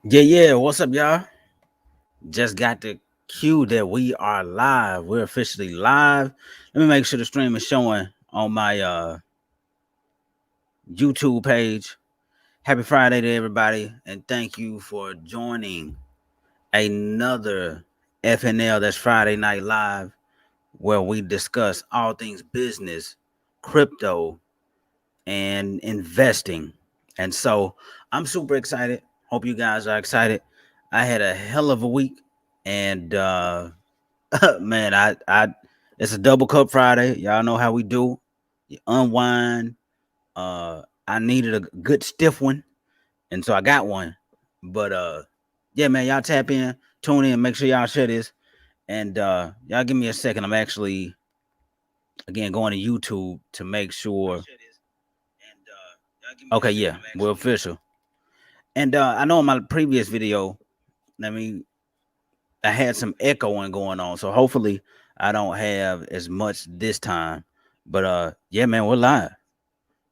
Yeah. What's up, y'all? Just got the cue that we are live. We're officially live. Let me make sure the stream is showing on my YouTube page. Happy Friday to everybody, and thank you for joining another FNL. That's Friday Night Live, where we discuss all things business, crypto, and investing. And so I'm super excited. Hope you guys are excited. I had a hell of a week, and man, I it's a double cup Friday. Y'all know how we do. You unwind. I needed a good stiff one, and so I got one. But yeah, man, y'all tap in, tune in, make sure y'all share this, and y'all give me a second. I'm actually again going to YouTube to make sure. Okay, yeah, we're official. And I know in my previous video, I mean, I had some echoing going on, so hopefully I don't have as much this time. But yeah, man, we're live.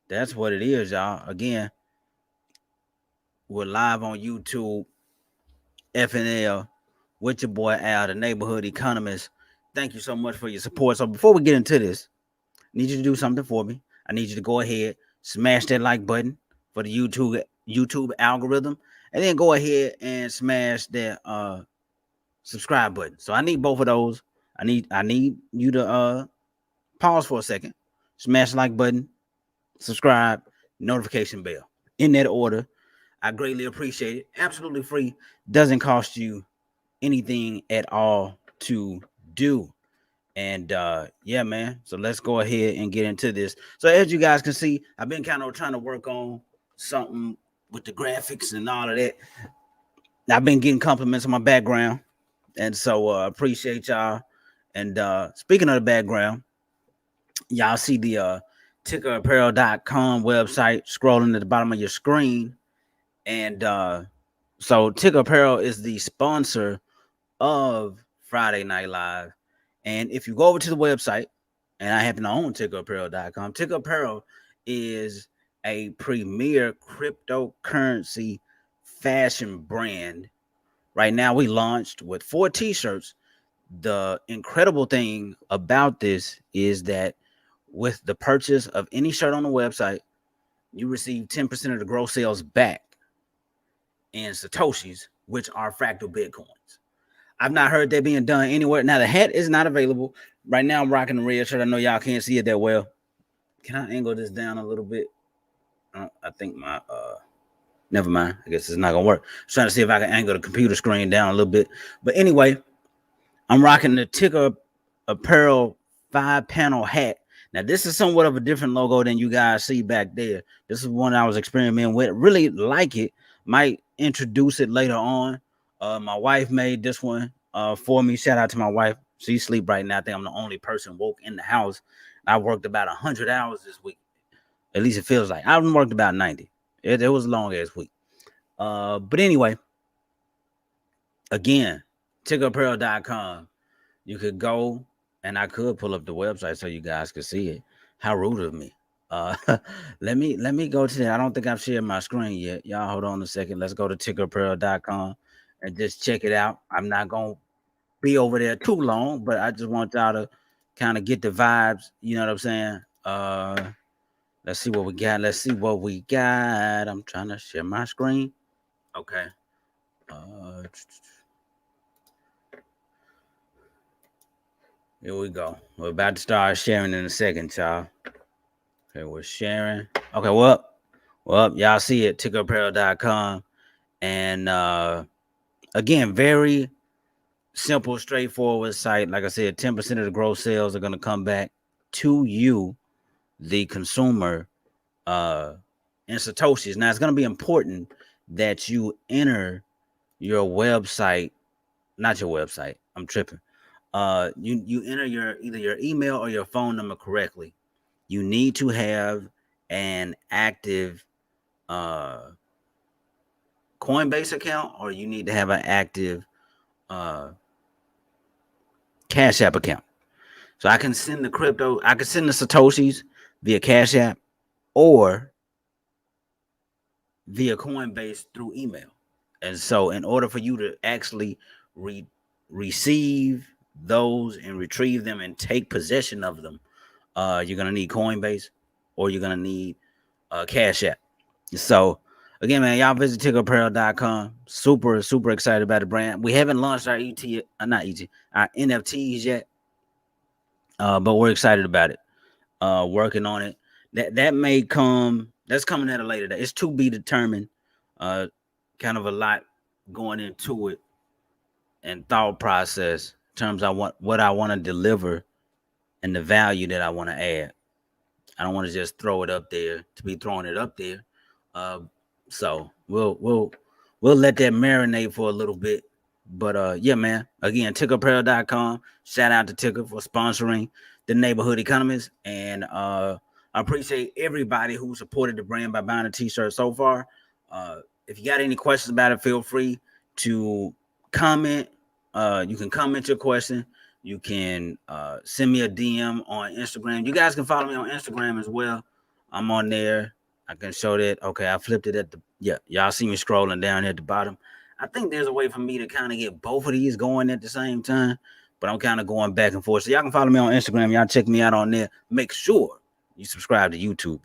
That's what it is, y'all. Again, we're live on YouTube, FNL, with your boy Al, the neighborhood economist. Thank you so much for your support. So before we get into this, I need you to do something for me. I need you to go ahead, smash that like button for the YouTube algorithm, and then go ahead and smash that subscribe button. So I need both of those. I need you to pause for a second, smash the like button, subscribe, notification bell. In that order. I greatly appreciate it. Absolutely free. Doesn't cost you anything at all to do. And yeah, man. So let's go ahead and get into this. So as you guys can see, I've been kind of trying to work on something with the graphics and all of that. I've been getting compliments on my background. And so appreciate y'all. And speaking of the background, y'all see the tickerapparel.com website scrolling at the bottom of your screen. And so Ticker Apparel is the sponsor of Friday Night Live. And if you go over to the website, and I happen to own tickerapparel.com, Ticker Apparel is a premier cryptocurrency fashion brand. Right now, we launched with 4 t-shirts. The incredible thing about this is that with the purchase of any shirt on the website, you receive 10% of the gross sales back in Satoshis, which are fractal Bitcoins. I've not heard that being done anywhere. Now, the hat is not available. Right now, I'm rocking the red shirt. I know y'all can't see it that well. Can I angle this down a little bit? I think my never mind. I guess it's not gonna work. I'm trying to see if I can angle the computer screen down a little bit. But anyway, I'm rocking the Ticker Apparel 5-panel hat. Now, this is somewhat of a different logo than you guys see back there. This is one I was experimenting with. Really like it. Might introduce it later on. My wife made this one for me. Shout out to my wife. She's asleep right now. I think I'm the only person woke in the house. I worked about 100 hours this week. At least it feels like. I've worked about 90. It was a long ass week. But anyway, again, tickerapparel.com. You could go, and I could pull up the website so you guys could see it. How rude of me. Uh, let me go to that. I don't think I've shared my screen yet. Y'all hold on a second. Let's go to tickerapparel.com and just check it out. I'm not gonna be over there too long, but I just want y'all to kind of get the vibes. You know what I'm saying? Let's see what we got. Let's see what we got. I'm trying to share my screen. Okay. Uh, Here we go. We're about to start sharing in a second, y'all. Okay, we're sharing. Okay, well, y'all see it, tickerapparel.com. And again, very simple, straightforward site. Like I said, 10% of the gross sales are gonna come back to you, the consumer, uh, in Satoshis. Now it's gonna be important that you enter your website, not your website. I'm tripping. You enter your either your email or your phone number correctly. You need to have an active uh Coinbase account, or you need to have an active uh Cash App account. So I can send I can send the Satoshis via Cash App or via Coinbase through email. And so in order for you to actually receive those and retrieve them and take possession of them, you're gonna need Coinbase or you're gonna need Cash App. So again, man, y'all visit tickerapparel.com. Super, super excited about the brand. We haven't launched our our NFTs yet, but we're excited about it. Working on it. That may come. That's coming at a later date. It's to be determined. Kind of a lot going into it and thought process in terms of what I want to deliver and the value that I want to add. I don't want to just throw it up there to be throwing it up there. Uh, so we'll let that marinate for a little bit. But yeah, man. Again, tickerapparel.com. Shout out to Ticker for sponsoring the Neighborhood Economist. And I appreciate everybody who supported the brand by buying a t-shirt so far. If you got any questions about it, feel free to comment. You can comment your question. You can send me a DM on Instagram. You guys can follow me on Instagram as well. I'm on there. I can show that. Okay, I flipped it at the, y'all see me scrolling down here at the bottom. I think there's a way for me to kind of get both of these going at the same time, but I'm kind of going back and forth. So y'all can follow me on Instagram. Y'all check me out on there. Make sure you subscribe to YouTube.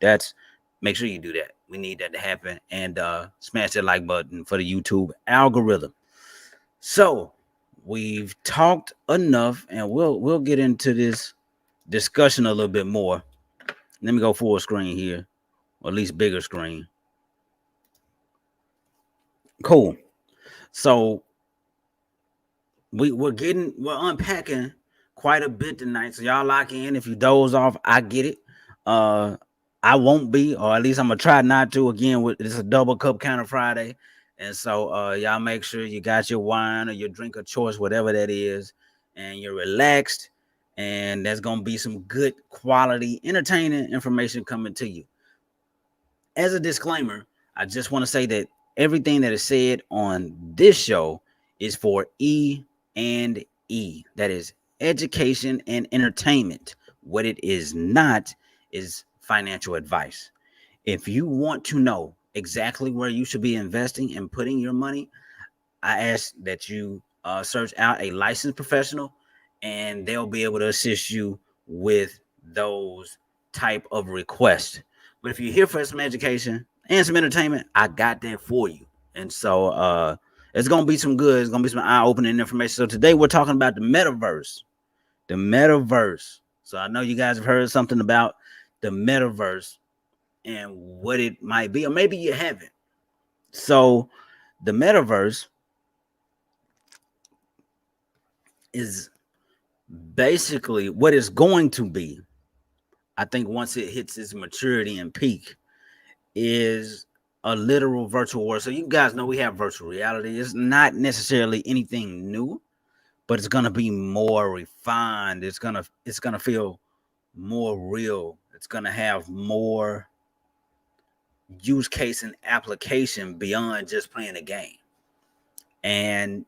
Make sure you do that. We need that to happen. And smash that like button for the YouTube algorithm. So we've talked enough, and we'll get into this discussion a little bit more. Let me go full screen here, or at least bigger screen. Cool. So we're unpacking quite a bit tonight. So y'all lock in. If you doze off, I get it. I won't be, or at least I'm gonna try not to. Again, it's a double cup kind of Friday. And so y'all make sure you got your wine or your drink of choice, whatever that is, and you're relaxed. And there's gonna be some good quality, entertaining information coming to you. As a disclaimer, I just want to say that everything that is said on this show is for E and E. That is education and entertainment. What it is not is financial advice. If you want to know exactly where you should be investing and putting your money, I ask that you search out a licensed professional, and they'll be able to assist you with those type of requests. But if you're here for some education and some entertainment, I got that for you. And so it's gonna be some good. It's gonna be some eye-opening information. So today we're talking about the metaverse. The metaverse. So I know you guys have heard something about the metaverse and what it might be, or maybe you haven't. So the metaverse is basically what it's going to be. I think once it hits its maturity and peak, is a literal virtual world. So you guys know we have virtual reality. It's not necessarily anything new, but it's gonna be more refined. It's gonna feel more real. It's gonna have more use case and application beyond just playing a game. And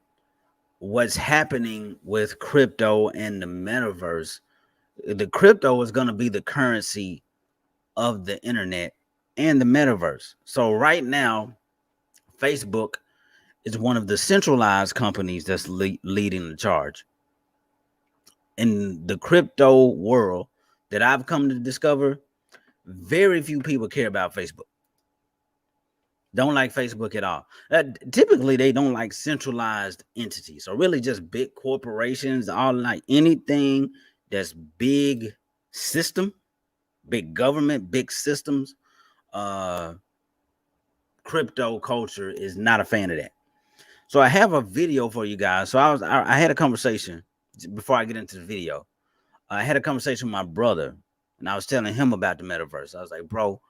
what's happening with crypto and the metaverse, the crypto is going to be the currency of the internet and the metaverse. So right now, Facebook is one of the centralized companies that's leading the charge. In the crypto world that I've come to discover, very few people care about Facebook. Don't like Facebook at all. Typically, they don't like centralized entities, or really just big corporations. All like anything that's big system, big government, big systems. Crypto culture is not a fan of that. So I have a video for you guys. So I had a conversation before I get into the video. I had a conversation with my brother, and I was telling him about the metaverse. I was like, bro,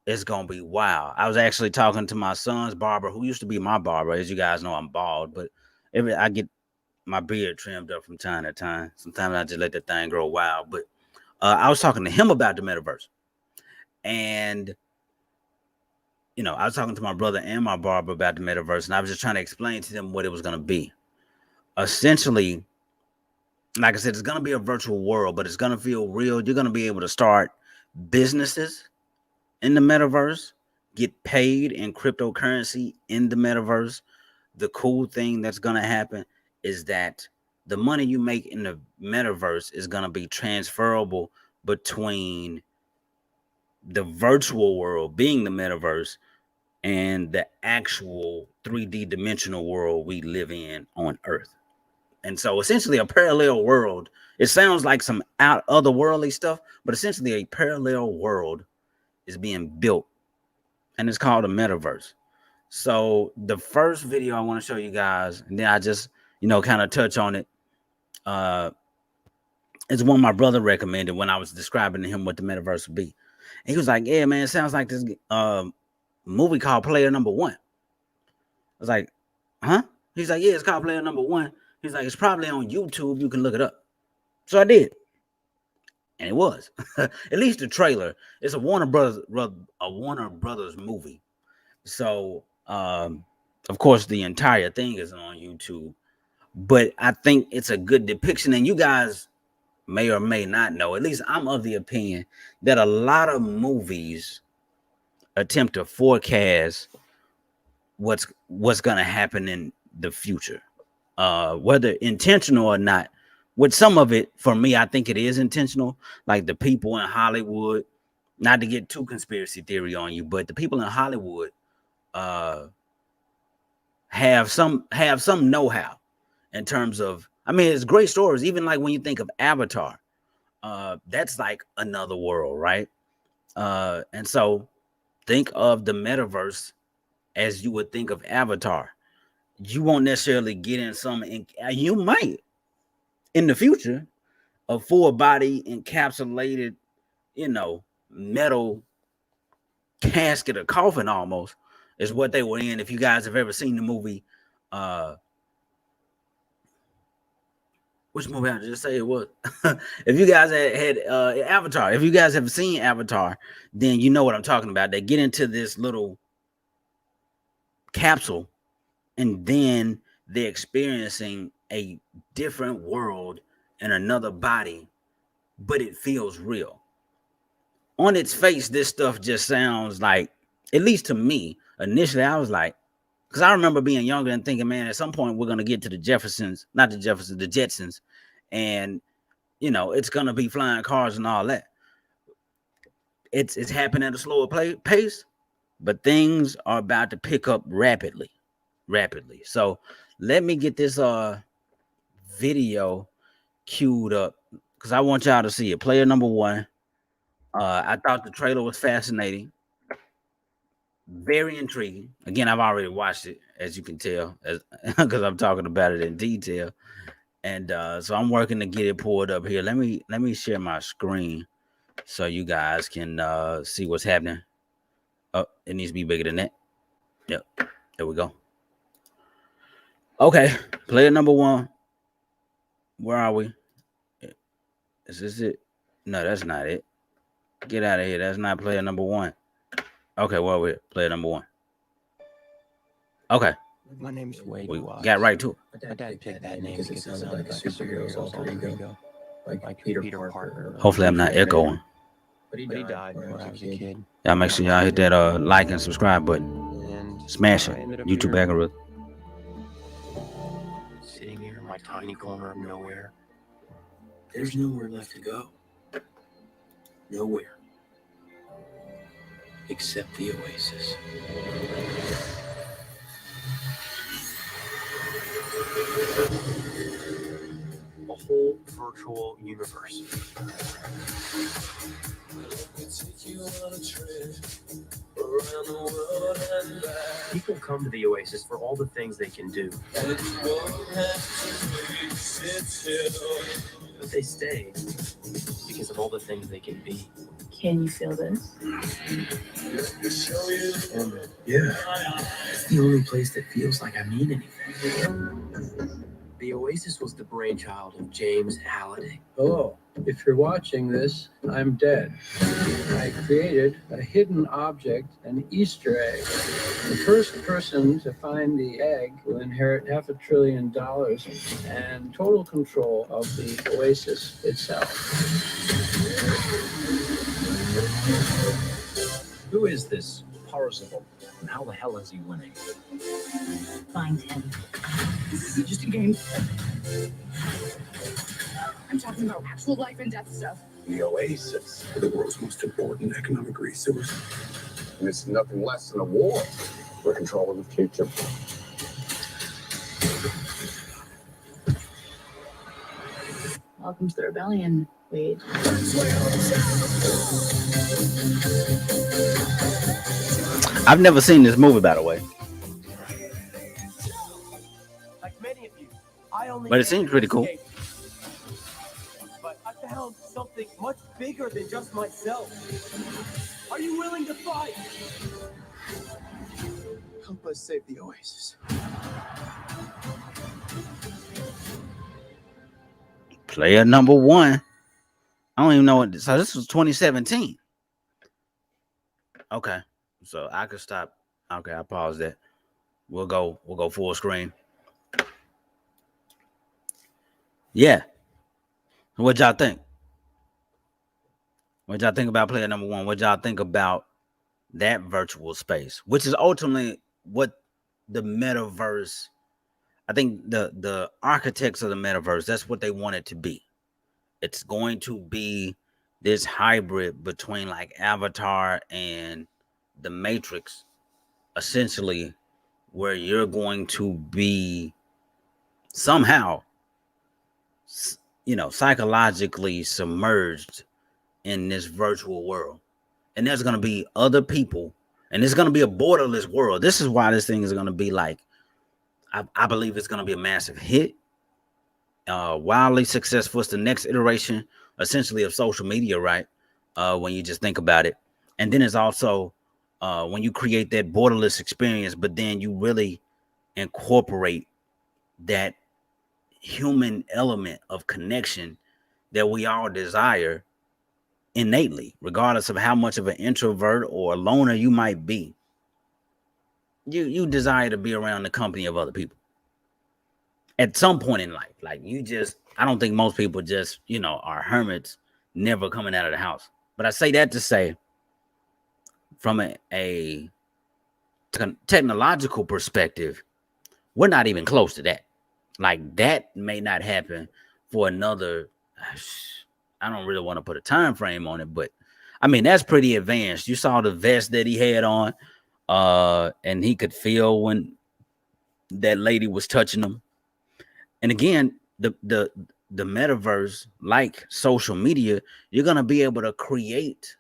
it's gonna be wild. I was actually talking to my son's barber, who used to be my barber. As you guys know, I'm bald, but I get my beard trimmed up from time to time. Sometimes I just let that thing grow wild. But I was talking to him about the metaverse, and I was talking to my brother and my barber about the metaverse, and I was just trying to explain to them what it was gonna be. Essentially, like I said, it's gonna be a virtual world, but it's gonna feel real. You're gonna be able to start businesses in the metaverse, get paid in cryptocurrency in the metaverse. the cool thing that's gonna happen is that the money you make in the metaverse is gonna be transferable between the virtual world, being the metaverse, and the actual 3D dimensional world we live in on Earth. And so essentially a parallel world. It sounds like some otherworldly stuff, but essentially a parallel world is being built, and it's called a metaverse. So the first video I want to show you guys, and then I just, kind of touch on it. It's one my brother recommended when I was describing to him what the metaverse would be. And he was like, yeah, man, it sounds like this movie called Player Number One. I was like, huh? He's like, yeah, it's called Player Number One. He's like, it's probably on YouTube. You can look it up. So I did. And it was. At least the trailer. It's a Warner Brothers movie. So, of course, the entire thing is on YouTube. But I think it's a good depiction. And you guys may or may not know, at least I'm of the opinion that a lot of movies attempt to forecast what's going to happen in the future, whether intentional or not. With some of it, for me, I think it is intentional. Like the people in Hollywood, not to get too conspiracy theory on you, but the people in Hollywood have some know-how in terms of, I mean, it's great stories. Even like when you think of Avatar, that's like another world, right? And so think of the metaverse as you would think of Avatar. You won't necessarily get in you might in the future, a full body encapsulated, metal casket or coffin almost is what they were in. If you guys have ever seen the movie, which movie I just say it was? If you guys had Avatar, if you guys have seen Avatar, then you know what I'm talking about. They get into this little capsule, and then they're experiencing a different world in another body, but it feels real. On its face, this stuff just sounds like, at least to me, initially I was like, because I remember being younger and thinking, man, at some point we're going to get to the Jetsons, and, it's going to be flying cars and all that. It's happening at a slower pace, but things are about to pick up rapidly. So let me get this video queued up because I want y'all to see it. Player Number One. I thought the trailer was fascinating, very intriguing. Again, I've already watched it, as you can tell, because I'm talking about it in detail. And so I'm working to get it pulled up here. Let me share my screen so you guys can see what's happening. Oh, it needs to be bigger than that. Yep, there we go. Okay, Player Number One. Where are we? Is this it? No, that's not it. Get out of here. That's not Player Number One. Okay, well, we're Player Number One. Okay. My name's Wade. We got right to it. My dad picked that name because it sounded like a superhero's alter ego. Like Peter Parker. Hopefully I'm not echoing. But he died when I was a kid. Y'all make sure y'all hit that like and subscribe button. And smash it. YouTube algorithm. Sitting here in my tiny corner of nowhere. There's nowhere left to go. Nowhere. Except the Oasis. A whole virtual universe. People come to the Oasis for all the things they can do. But they stay because of all the things they can be. Can you feel this? Yeah. It's the only place that feels like I mean anything. The Oasis was the brainchild of James Halliday. Hello. If you're watching this, I'm dead. I created a hidden object, an Easter egg. The first person to find the egg will inherit $500 billion and total control of the Oasis itself. Who is this Parzival? And how the hell is he winning? Find him. This is just a game. I'm talking about actual life and death stuff. The oasis, the world's most important economic resource. And it's nothing less than a war for control of the future. Welcome to the rebellion, Wade. I've never seen this movie, by the way, Like many of you, I only but it came seems to pretty cool. escape. But I found something much bigger than just myself. Are you willing to fight? Help us save the oasis. Player number one. I don't even know what. So this was 2017. Okay, so I could stop. Okay, I paused that. We'll go full screen. Yeah. What y'all think? What y'all think about player number one? What y'all think about that virtual space, which is ultimately what the metaverse, I think the architects of the metaverse, that's what they want it to be. It's going to be this hybrid between like Avatar and the Matrix, essentially, where you're going to be somehow, psychologically submerged in this virtual world. And there's going to be other people, and it's going to be a borderless world. This is why this thing is going to be like, I believe it's going to be a massive hit, wildly successful. It's the next iteration, essentially, of social media, right? When you just think about it. And then it's also when you create that borderless experience, but then you really incorporate that human element of connection that we all desire innately, regardless of how much of an introvert or a loner you might be. You desire to be around the company of other people at some point in life. Like I don't think most people just, are hermits, never coming out of the house. But I say that to say, from a technological perspective, we're not even close to that. Like that may not happen for another, I don't really want to put a time frame on it, but I mean, that's pretty advanced. You saw the vest that he had on, and he could feel when that lady was touching him. And again, the metaverse, like social media, you're going to be able to create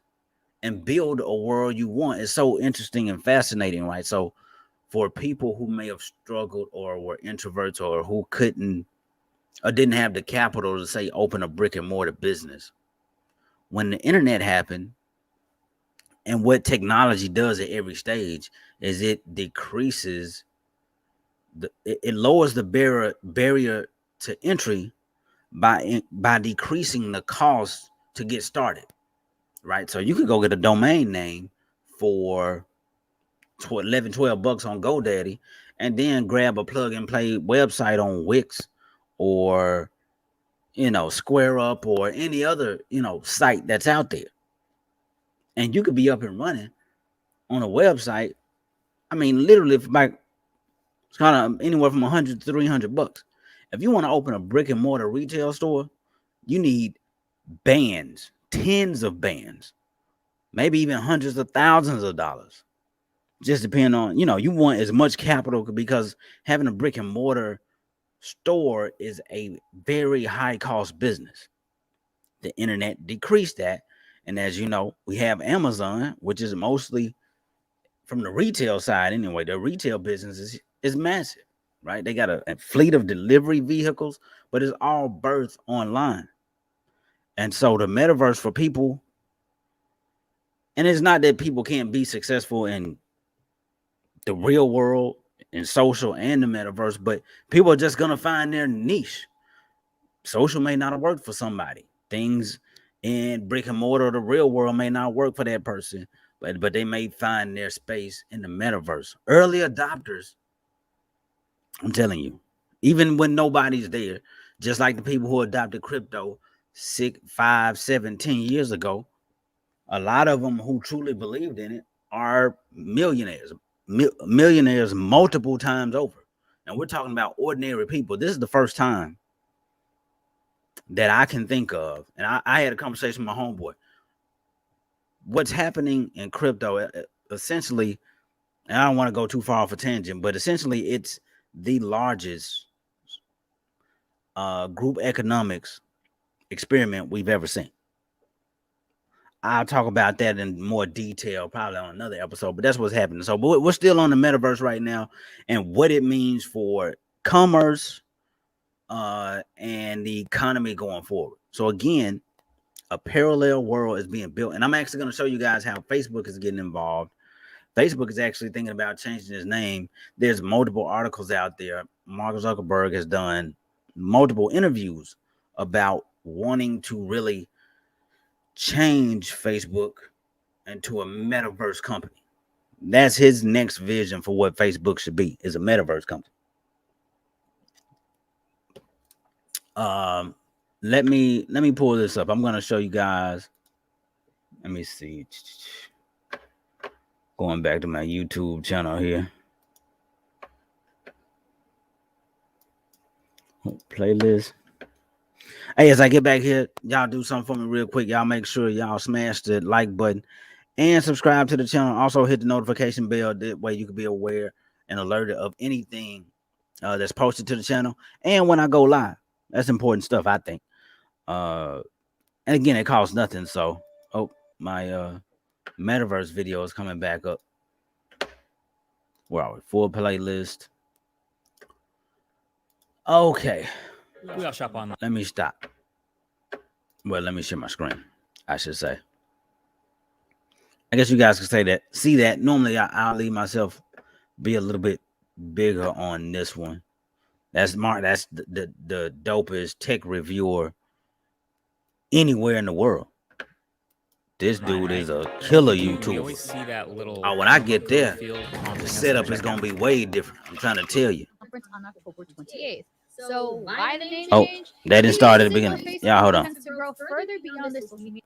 and build a world you want. It's so interesting and fascinating, right? So for people who may have struggled or were introverts or who couldn't or didn't have the capital to say open a brick and mortar business, when the internet happened, and what technology does at every stage is it decreases it lowers the barrier to entry by decreasing the cost to get started, right? So you could go get a domain name for $11-12 on GoDaddy, and then grab a plug and play website on Wix or Square Up or any other site that's out there, and you could be up and running on a website. I mean, literally, it's kind of anywhere from $100 to $300. If you want to open a brick and mortar retail store, you need bands, tens of bands, maybe even hundreds of thousands of dollars. Just depending on, you want as much capital, because having a brick and mortar store is a very high cost business. The internet decreased that. And as you know, we have Amazon, which is mostly from the retail side anyway. The retail business is massive, right? They got a fleet of delivery vehicles, but it's all birthed online. And so the metaverse for people, and it's not that people can't be successful in the real world, in social and the metaverse, but people are just going to find their niche. Social may not have worked for somebody. Things in brick and mortar, the real world, may not work for that person, but they may find their space in the metaverse. Early adopters, I'm telling you, even when nobody's there, just like the people who adopted crypto 6, 5, 7, 10 years ago, a lot of them who truly believed in it are millionaires. millionaires multiple times over. And we're talking about ordinary people. This is the first time that I can think of. And I had a conversation with my homeboy. What's happening in crypto, essentially, and I don't want to go too far off a tangent, but essentially it's the largest group economics experiment we've ever seen. I'll talk about that in more detail probably on another episode, but that's what's happening. So we're still on the metaverse right now and what it means for commerce and the economy going forward. So again, a parallel world is being built, and I'm actually going to show you guys how Facebook is getting involved. Facebook is actually thinking about changing its name. There's multiple articles out there. Mark Zuckerberg has done multiple interviews about wanting to really change Facebook into a metaverse company. That's his next vision for what Facebook should be, is a metaverse company. Let me pull this up. I'm going to show you guys. Let me see. Going back to my YouTube channel here. Playlist. Hey, as I get back here, y'all do something for me real quick. Y'all make sure y'all smash the like button and subscribe to the channel. Also hit the notification bell. That way you can be aware and alerted of anything that's posted to the channel. And when I go live, that's important stuff, I think. And again, it costs nothing. So, my metaverse video is coming back up. Where are we? Full playlist. Okay. We all shop online. Let me stop. Well, let me share my screen, I should say. I guess you guys can say that. See that? Normally, I'll leave myself be a little bit bigger on this one. That's Mark. That's the dopest tech reviewer anywhere in the world. This dude is a killer We YouTuber. always see that little. Oh, when I get there, field the haunting us setup in is the gonna be background. way different. I'm trying to tell you. Conference on October 28th. So why the name Oh, change? they didn't start at the Signal beginning. Facebook Yeah, hold on. intends to grow further beyond this social media.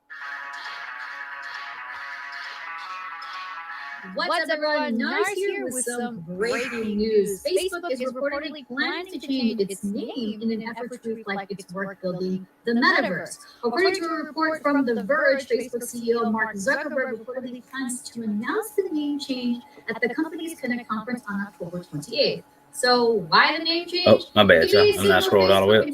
What's up, everyone? Nars here with some breaking news. Facebook is reportedly planning to change its name in an effort to reflect its work building the metaverse. According to a report from The Verge, Facebook CEO Mark Zuckerberg reportedly plans to announce the name change at the company's Connect conference on October 28th. So why the name change? Oh, my bad, y'all. I'm not scrolled all the way up.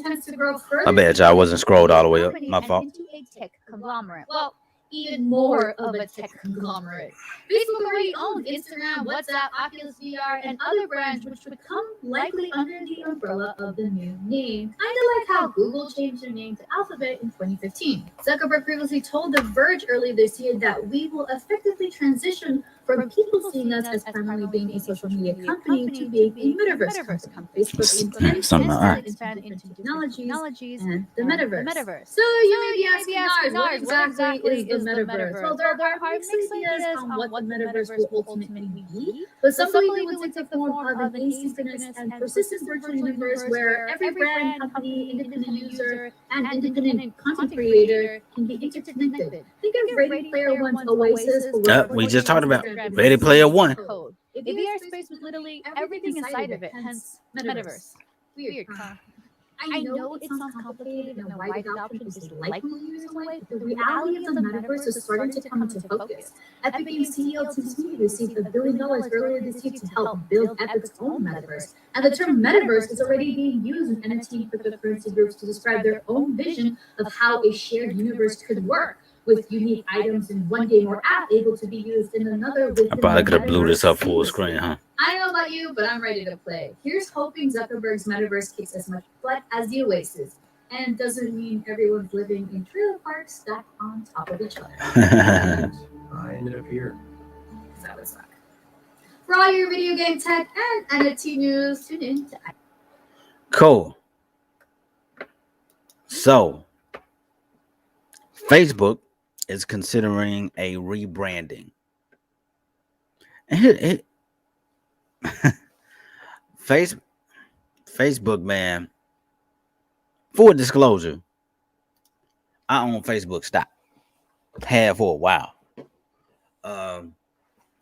My bad, y'all. I wasn't scrolled all the way up. My fault. Into a tech conglomerate. Well, even more of a tech conglomerate. Facebook already owns Instagram, WhatsApp, Oculus VR, and other brands which would come likely under the umbrella of the new name. Kind of like how Google changed their name to Alphabet in 2015. Zuckerberg previously told The Verge earlier this year that we will effectively transition from people seeing us as primarily being a social media company to being a metaverse company. Facebook intends to expand into technologies and the metaverse. So you may be asking, Nars, what exactly is the metaverse? Well, there are mixed ideas on what the metaverse will ultimately be, but some believe it would take the form of an asynchronous and persistent virtual universe where every brand, company, independent user, and independent content creator can be interconnected. Think of Ready Player One's Oasis. We just talked about Ready Player One. Code. A VR space with literally everything inside of it, hence metaverse. Weird, huh? I know it sounds complicated and a wide adoption is likely years away, but the reality of the metaverse is starting to come into focus. Epic Games CEO Tim Sweeney received $1 billion earlier this year to help build Epic's own metaverse. And the term metaverse is already being used in NFT and cryptocurrency groups to describe their own vision of how a shared universe could work, with unique items in one game or app able to be used in another. I probably could have blew this up full screen, huh? I don't know about you, but I'm ready to play. Here's hoping Zuckerberg's metaverse kicks as much butt as the Oasis, and doesn't mean everyone's living in trailer parks stacked on top of each other. I ended up here. That would suck. For all your video game tech and NFT news, tune in to Cool. So, Facebook is considering a rebranding. Facebook, man. Full disclosure, I own Facebook stock. Had for a while.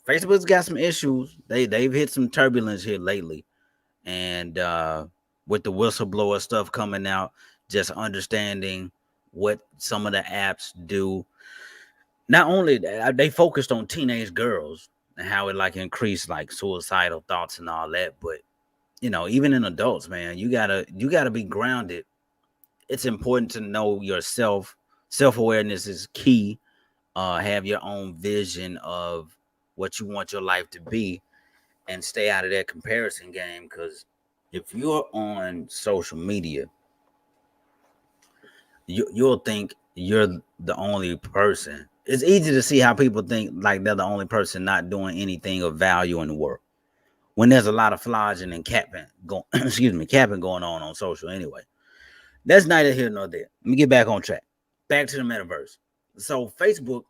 Facebook's got some issues. They've hit some turbulence here lately, and with the whistleblower stuff coming out, just understanding what some of the apps do. Not only they focused on teenage girls and how it like increased like suicidal thoughts and all that, but even in adults, man, you gotta be grounded. It's important to know yourself. Self-awareness is key. Have your own vision of what you want your life to be, and stay out of that comparison game. Because if you're on social media, you'll think you're the only person. It's easy to see how people think like they're the only person not doing anything of value in the world, when there's a lot of flogging and capping capping going on social anyway. That's neither here nor there. Let me get back on track. Back to the metaverse. So Facebook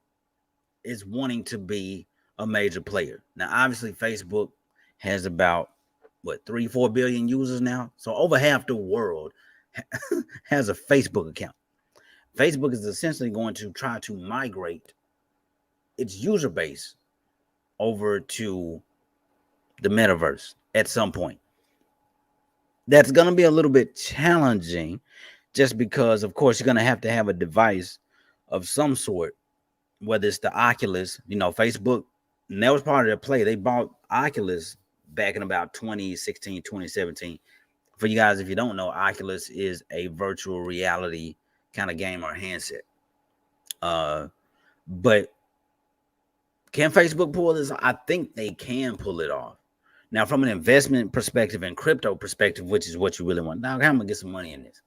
is wanting to be a major player. Now, obviously, Facebook has about 3-4 billion users now. So over half the world has a Facebook account. Facebook is essentially going to try to migrate its user base over to the metaverse at some point. That's going to be a little bit challenging, just because, of course, you're going to have a device of some sort, whether it's the Oculus. Facebook, and that was part of their play. They bought Oculus back in about 2016, 2017. For you guys, if you don't know, Oculus is a virtual reality kind of game or handset. But can Facebook pull this? I think they can pull it off. Now, from an investment perspective and crypto perspective, which is what you really want, now I'm gonna get some money in this.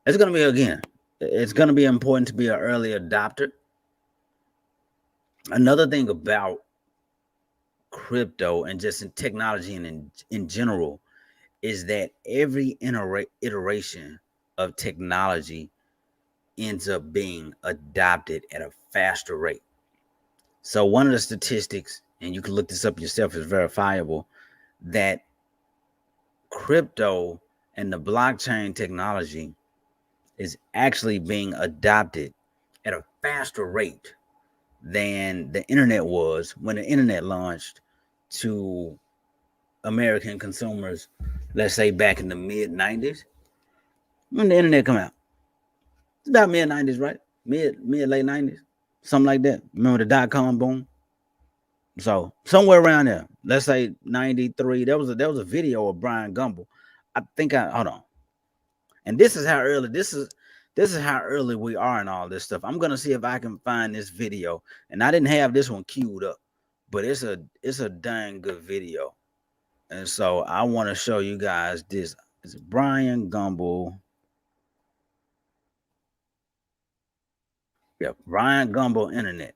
It's gonna be important to be an early adopter. Another thing about crypto and just in technology and in general is that every iteration of technology ends up being adopted at a faster rate. So one of the statistics, and you can look this up yourself, is verifiable, that crypto and the blockchain technology is actually being adopted at a faster rate than the internet was when the internet launched to American consumers, let's say back in the mid 90s. When the internet come out, it's about mid 90s, right? Mid late 90s, something like that. Remember the dot-com boom? So somewhere around there, let's say 93. There was a video of Brian Gumble. Hold on. And this is how early we are in all this stuff. I'm gonna see if I can find this video. And I didn't have this one queued up, but it's a dang good video. And so I want to show you guys this. It's Brian Gumble. Yeah, Brian Gumble Internet.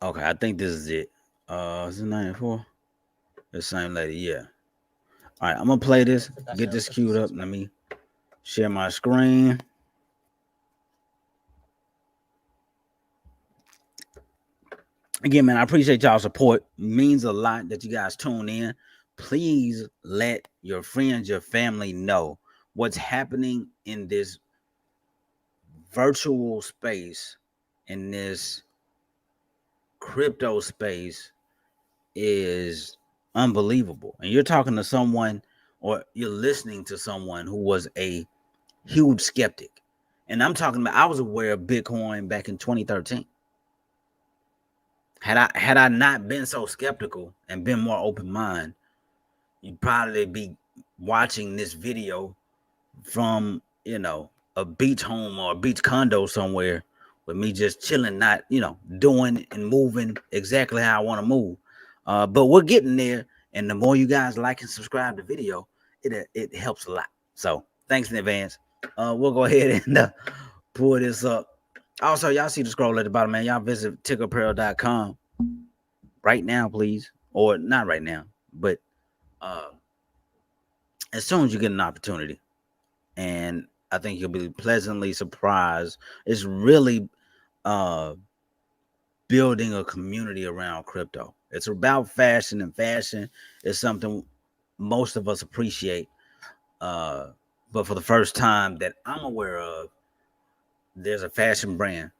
Okay, I think this is it. Is it 94? The same lady, yeah. All right, I'm gonna play this, get this queued up. Let me share my screen. Again, man, I appreciate y'all's support. It means a lot that you guys tune in. Please let your friends, your family know what's happening in this virtual space, in this crypto space, is unbelievable. And you're talking to someone, or you're listening to someone who was a huge skeptic. And I'm talking about, I was aware of Bitcoin back in 2013. Had I not been so skeptical and been more open-minded, you'd probably be watching this video from, a beach home or a beach condo somewhere with me just chilling, not, doing and moving exactly how I want to move. But we're getting there. And the more you guys like and subscribe to the video, it helps a lot. So thanks in advance. We'll go ahead and pull this up. Also, y'all see the scroll at the bottom, man. Y'all visit tickerapparel.com right now, please. Or not right now, but as soon as you get an opportunity. And I think you'll be pleasantly surprised. It's really building a community around crypto. It's about fashion, and fashion is something most of us appreciate. But for the first time that I'm aware of, there's a fashion brand,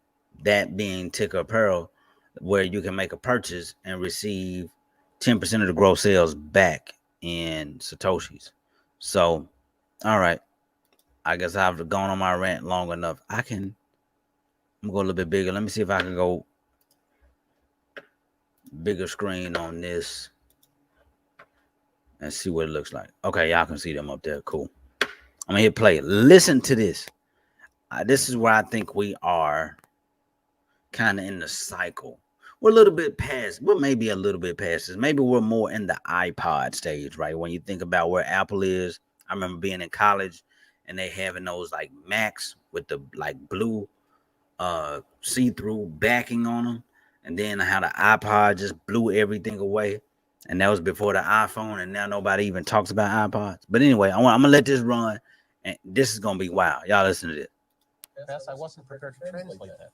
that being Ticker Apparel, where you can make a purchase and receive 10% of the gross sales back in Satoshis. So, all right. I guess I've gone on my rant long enough. I'm gonna go a little bit bigger. Let me see if I can go bigger screen on this and see what it looks like. Okay, y'all can see them up there. Cool. I'm gonna hit play. Listen to this. This is where I think we are kind of in the cycle. We're a little bit past, well, maybe a little bit past this. Maybe we're more in the iPod stage, right? When you think about where Apple is. I remember being in college and they having those like Macs with the like blue see-through backing on them. And then how the iPod just blew everything away. And that was before the iPhone, and now nobody even talks about iPods. But anyway, I'm gonna let this run, and this is gonna be wild. Y'all listen to this. Yes, I wasn't prepared to translate that.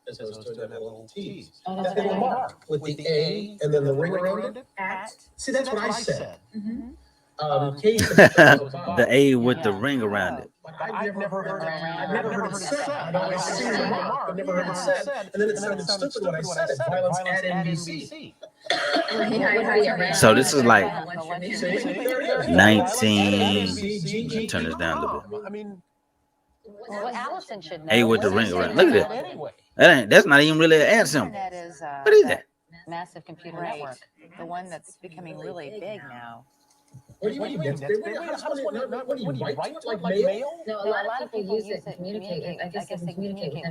As opposed to that little T's. Oh, that little mark with the A and then the ring around it. See, that's what I said. The A with the ring around it. I've never heard it said. I've always seen the mark. I've never heard it said. And then it sounded stupid when I said it. Violence at NBC. So this is like 19. Turn this down a little bit. I mean, well, Allison should know. A with the ring around. Look at that. That's not even really an ad symbol. That is, what is that? Massive computer network, the one that's becoming really big now. What do you mean? What do you write like mail? No, a lot of people use it to communicate. I guess they can communicate with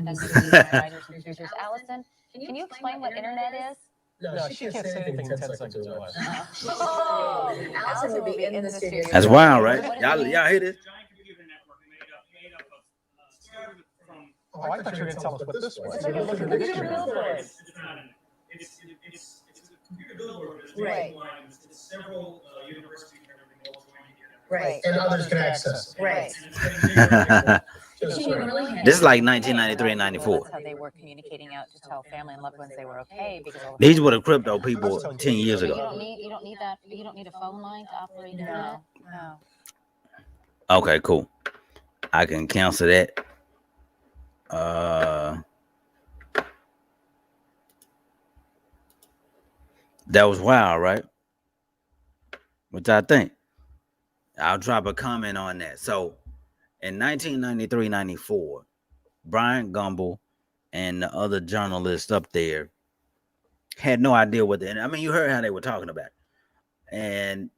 writers and producers. Allison, can you explain what internet is? No, she can't say anything in 10 seconds or less. Allison will be in the studio. That's wild, right? Y'all hear this? oh, I thought you were going to tell us what this was. It's like a computer billboard. It's a computer billboard. It's Right. It's several universities and everything all joined together. Right. And others can access. Right. This is like 1993 and 94. That's how they were communicating out to tell family and loved ones they were okay. Because all the These were the crypto people 10 years You ago. don't need that. You don't need a phone line to operate internet. No. Okay, cool. I can cancel that. That was wild, right? What y'all think? I'll drop a comment on that. So, in 1993-94, Brian Gumbel and the other journalists up there had no idea what I mean, you heard how they were talking about it. And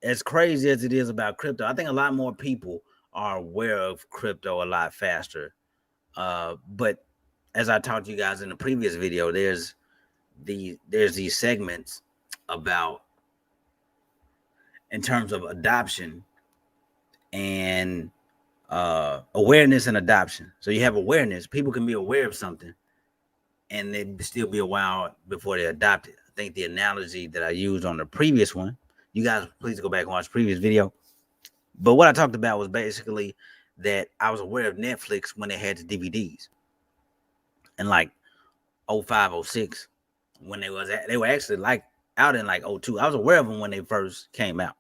as crazy as it is about crypto, I think a lot more people are aware of crypto a lot faster. But as I talked to you guys in the previous video, there's these segments about in terms of adoption and awareness and adoption. So you have awareness, people can be aware of something and they'd still be a while before they adopt it. I think the analogy that I used on the previous one, you guys please go back and watch the previous video. But what I talked about was basically that I was aware of Netflix when they had the DVDs in like 05, 06, when they were actually like out in like 02. I was aware of them when they first came out.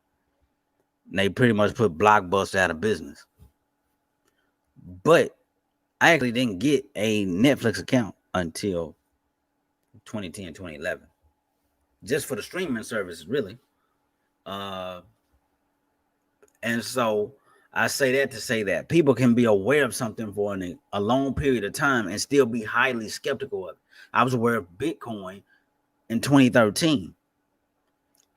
And they pretty much put Blockbuster out of business. But I actually didn't get a Netflix account until 2010, 2011. Just for the streaming services, really. And so I say that to say that people can be aware of something for a long period of time and still be highly skeptical of it. I was aware of Bitcoin in 2013.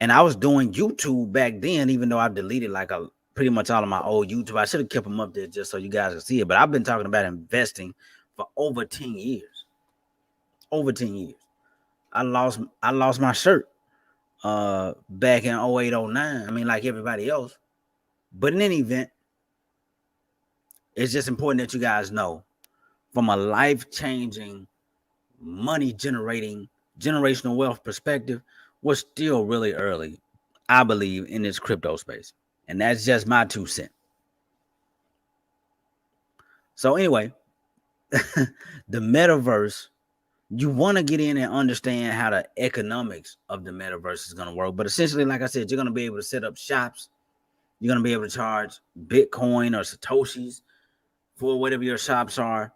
And I was doing YouTube back then, even though I deleted like pretty much all of my old YouTube. I should have kept them up there just so you guys can see it. But I've been talking about investing for over 10 years. Over 10 years. I lost my shirt back in 08, 09. I mean, like everybody else. But in any event, it's just important that you guys know from a life-changing, money-generating, generational wealth perspective, we're still really early, I believe, in this crypto space. And that's just my 2 cents. So anyway, the metaverse, you want to get in and understand how the economics of the metaverse is going to work. But essentially, like I said, you're going to be able to set up shops. You're going to be able to charge Bitcoin or Satoshis for whatever your shops are.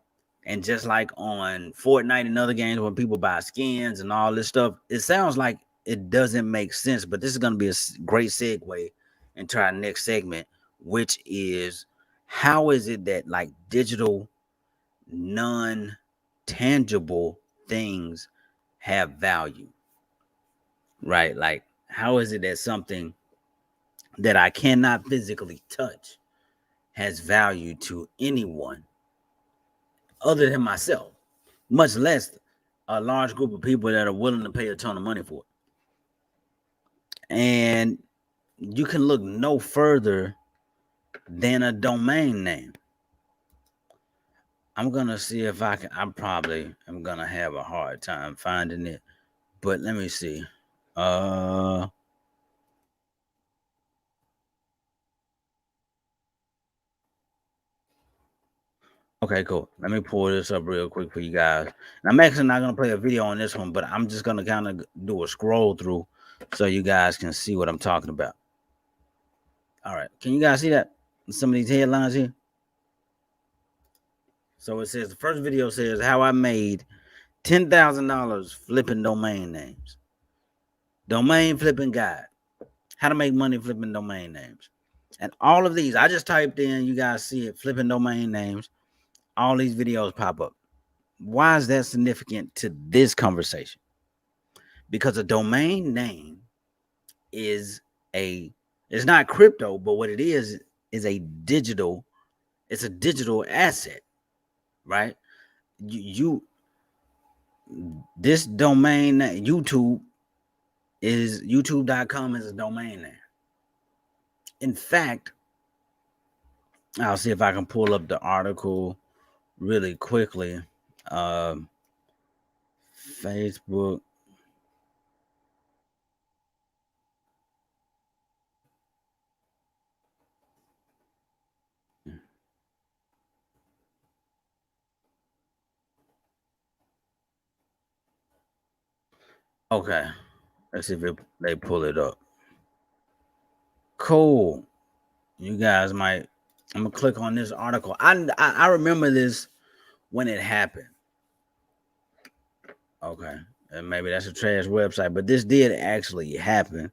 And just like on Fortnite and other games, when people buy skins and all this stuff, it sounds like it doesn't make sense. But this is going to be a great segue into our next segment, which is how is it that like digital, non-tangible things have value, right? Like, how is it that something that I cannot physically touch has value to anyone other than myself, much less a large group of people that are willing to pay a ton of money for it? And you can look no further than a domain name. I'm gonna see if I can. I probably am gonna have a hard time finding it, but let me see. Okay, cool. Let me pull this up real quick for you guys. And I'm actually not gonna play a video on this one, but I'm just gonna kind of do a scroll through so you guys can see what I'm talking about. All right, can you guys see that? Some of these headlines here. So it says the first video says how I made $10,000 flipping domain names. Domain flipping guide. How to make money flipping domain names. And all of these, I just typed in, you guys see it, flipping domain names. All these videos pop up. Why is that significant to this conversation? Because a domain name is it's not crypto, but what it is a digital, it's a digital asset, right? This domain, YouTube is youtube.com is a domain name. In fact, I'll see if I can pull up the article really quickly. Facebook. Okay, let's see if they pull it up. Cool. You guys might. I'm gonna click on this article. I remember this when it happened. Okay, and maybe that's a trash website, but this did actually happen.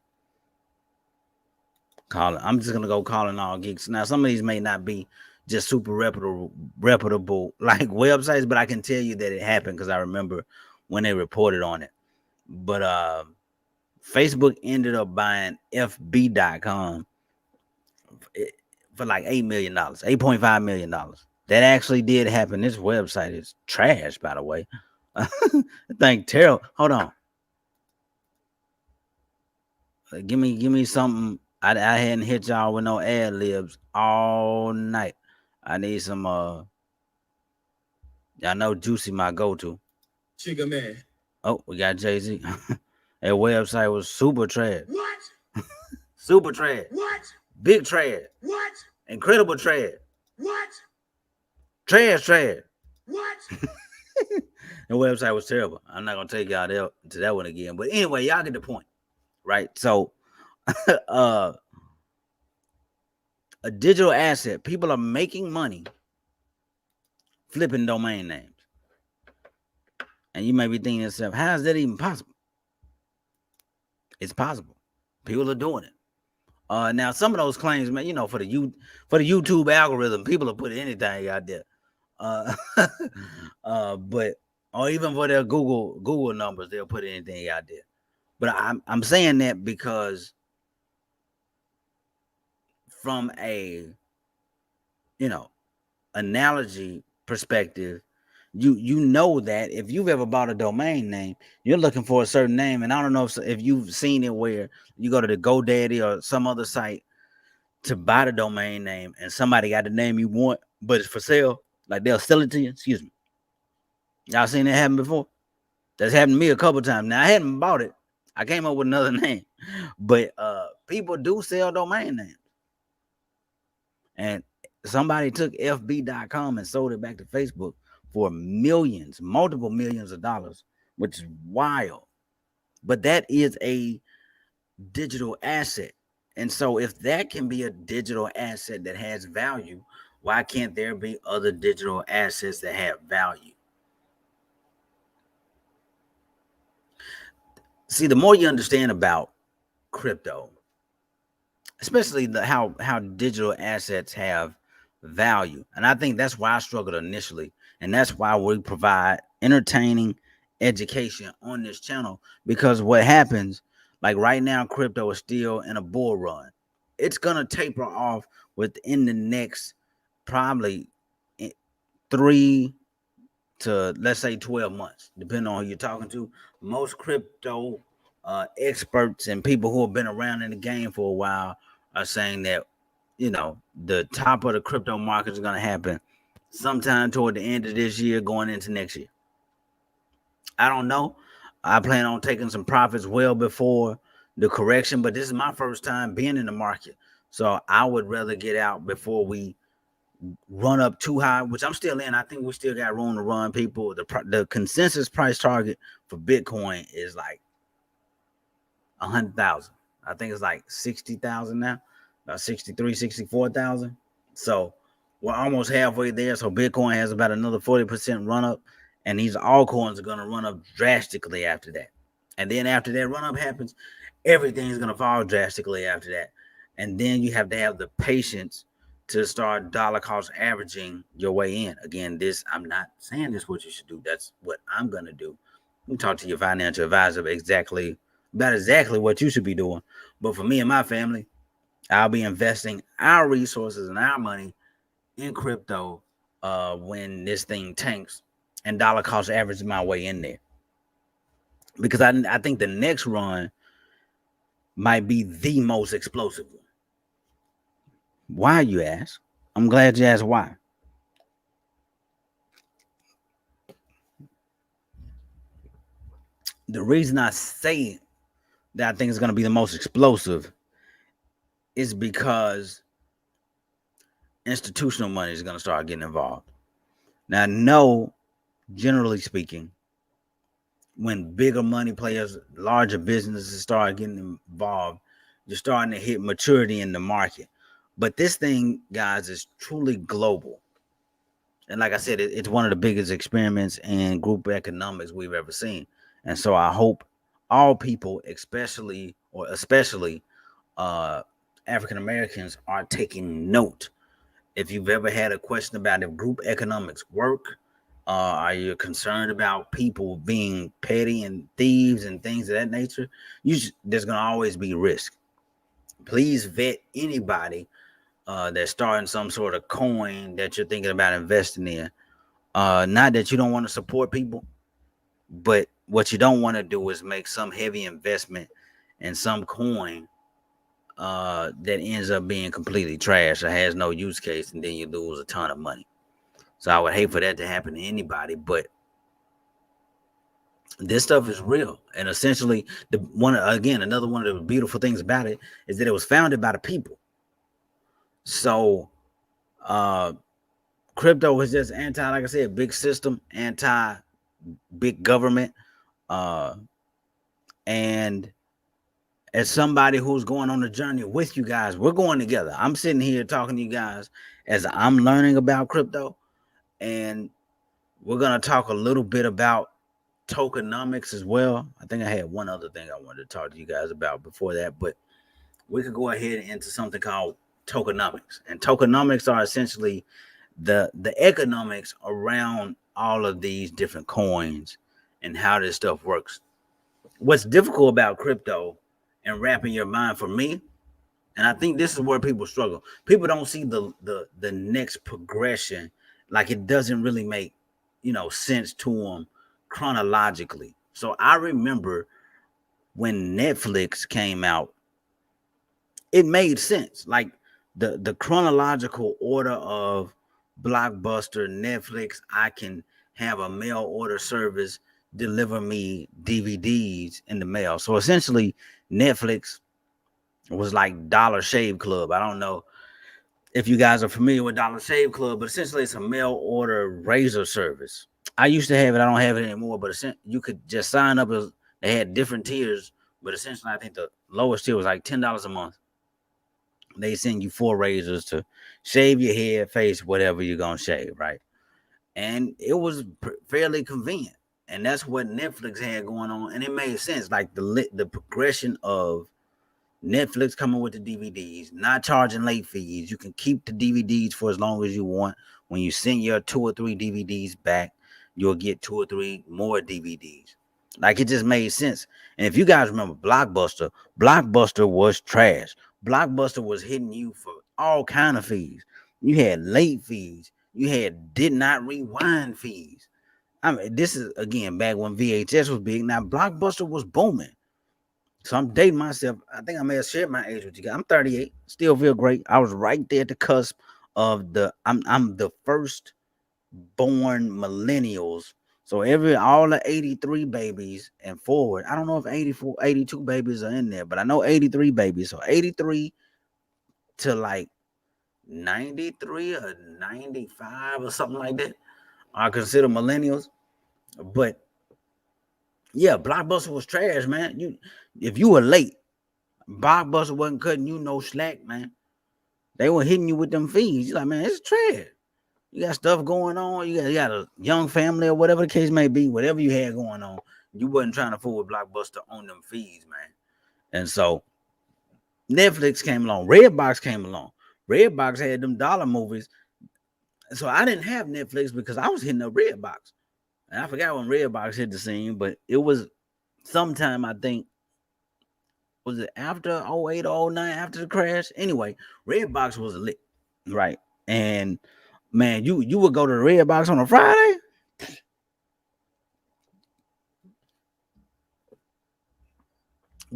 I'm just gonna go calling all geeks. Now, some of these may not be just super reputable like websites, but I can tell you that it happened because I remember when they reported on it. But Facebook ended up buying FB.com for like $8 million, $8.5 million. That actually did happen. This website is trash, by the way. I think terrible. Hold on. Give me something. I hadn't hit y'all with no ad libs all night. I need some y'all know Juicy my go-to. Sugar man. Oh, we got Jay-Z. That website was super trash. What? Super trash. What? Big trash. What? Incredible trash. What? Trash. What? The website was terrible. I'm not gonna take y'all there to that one again. But anyway, y'all get the point, right? So a digital asset, people are making money flipping domain names. And you may be thinking to yourself, how is that even possible? It's possible. People are doing it. Now some of those claims, man, you know, for the YouTube algorithm, people will put anything out there. But or even for their Google numbers, they'll put anything out there. But I'm saying that because from a analogy perspective, you know that if you've ever bought a domain name, you're looking for a certain name. And I don't know if you've seen it where you go to the GoDaddy or some other site to buy the domain name and somebody got the name you want, but it's for sale. Like they'll sell it to you. Excuse me. Y'all seen that happen before? That's happened to me a couple times. Now I hadn't bought it. I came up with another name. But people do sell domain names. And somebody took FB.com and sold it back to Facebook for millions, multiple millions of dollars, which is wild. But that is a digital asset. And so if that can be a digital asset that has value, why can't there be other digital assets that have value? See, the more you understand about crypto, especially how digital assets have value, and I think that's why I struggled initially, and that's why we provide entertaining education on this channel, because what happens, like right now, crypto is still in a bull run. It's gonna taper off within the next probably 3 to, let's say, 12 months, depending on who you're talking to. Most crypto experts and people who have been around in the game for a while are saying that, the top of the crypto market is going to happen sometime toward the end of this year, going into next year. I don't know. I plan on taking some profits well before the correction, but this is my first time being in the market. So I would rather get out before we run up too high, which I'm still in. I think we still got room to run, people. The consensus price target for Bitcoin is like 100,000. I think it's like 60,000 now, about 63, 64,000. So we're almost halfway there. So Bitcoin has about another 40% run up, and these altcoins are going to run up drastically after that. And then after that run up happens, everything's going to fall drastically after that. And then you have to have the patience to start dollar cost averaging your way in. Again, I'm not saying this is what you should do. That's what I'm going to do. You talk to your financial advisor about exactly what you should be doing. But for me and my family, I'll be investing our resources and our money in crypto when this thing tanks, and dollar cost average my way in there. Because I think the next run might be the most explosive one. Why, you ask? I'm glad you asked why. The reason I say that I think it's going to be the most explosive is because institutional money is going to start getting involved. Now, no, generally speaking, when bigger money players, larger businesses start getting involved, you're starting to hit maturity in the market. But this thing, guys, is truly global. And like I said, it's one of the biggest experiments in group economics we've ever seen. And so I hope all people, especially African Americans, are taking note. If you've ever had a question about if group economics work, are you concerned about people being petty and thieves and things of that nature, there's going to always be risk. Please vet anybody that's starting some sort of coin that you're thinking about investing in. Not that you don't want to support people, but what you don't want to do is make some heavy investment in some coin that ends up being completely trash or has no use case, and then you lose a ton of money. So I would hate for that to happen to anybody, but this stuff is real. And essentially, another one of the beautiful things about it is that it was founded by the people. So crypto is just anti, like I said, big system, anti big government. And as somebody who's going on the journey with you guys, we're going together. I'm sitting here talking to you guys as I'm learning about crypto, and we're going to talk a little bit about tokenomics as well. I think I had one other thing I wanted to talk to you guys about before that, but we could go ahead into something called tokenomics. And tokenomics are essentially the economics around all of these different coins and how this stuff works. What's difficult about crypto and wrapping your mind for me, and I think this is where people struggle. People don't see the next progression. Like, it doesn't really make sense to them chronologically. So I remember when Netflix came out, it made sense. Like the chronological order of Blockbuster, Netflix, I can have a mail order service deliver me DVDs in the mail. So essentially, Netflix was like Dollar Shave Club. I don't know if you guys are familiar with Dollar Shave Club, but essentially it's a mail order razor service. I used to have it. I don't have it anymore, but you could just sign up. They had different tiers, but essentially I think the lowest tier was like $10 a month. they send you 4 razors to shave your head, face, whatever you're gonna shave, right? And it was fairly convenient, and that's what Netflix had going on, and it made sense. Like the progression of Netflix coming with the DVDs, not charging late fees. You can keep the DVDs for as long as you want. When you send your 2 or 3 DVDs back, you'll get 2 or 3 more DVDs. Like it just made sense. And if you guys remember Blockbuster, Blockbuster was trash. Blockbuster was hitting you for all kind of fees. You had late fees. You had did not rewind fees. I mean, this is again back when VHS was big. Now Blockbuster was booming. So I'm dating myself. I think I may have shared my age with you guys. I'm 38. Still feel great. I was right there at the cusp of I'm the first born millennials. So all the 83 babies and forward. I don't know if 84, 82 babies are in there, but I know 83 babies. So 83 to like 93 or 95 or something like that are considered millennials. But yeah, Blockbuster was trash, man. If you were late, Blockbuster wasn't cutting you no slack, man. They were hitting you with them fees. You're like, man, it's trash. You got stuff going on. You got a young family or whatever the case may be, whatever you had going on. You wasn't trying to fool with Blockbuster on them fees, man. And so Netflix came along. Redbox came along. Redbox had them dollar movies. So I didn't have Netflix because I was hitting up Redbox. And I forgot when Redbox hit the scene, but it was sometime, I think, was it after 08 or 09, after the crash? Anyway, Redbox was lit, right? And man, you would go to the Redbox on a Friday.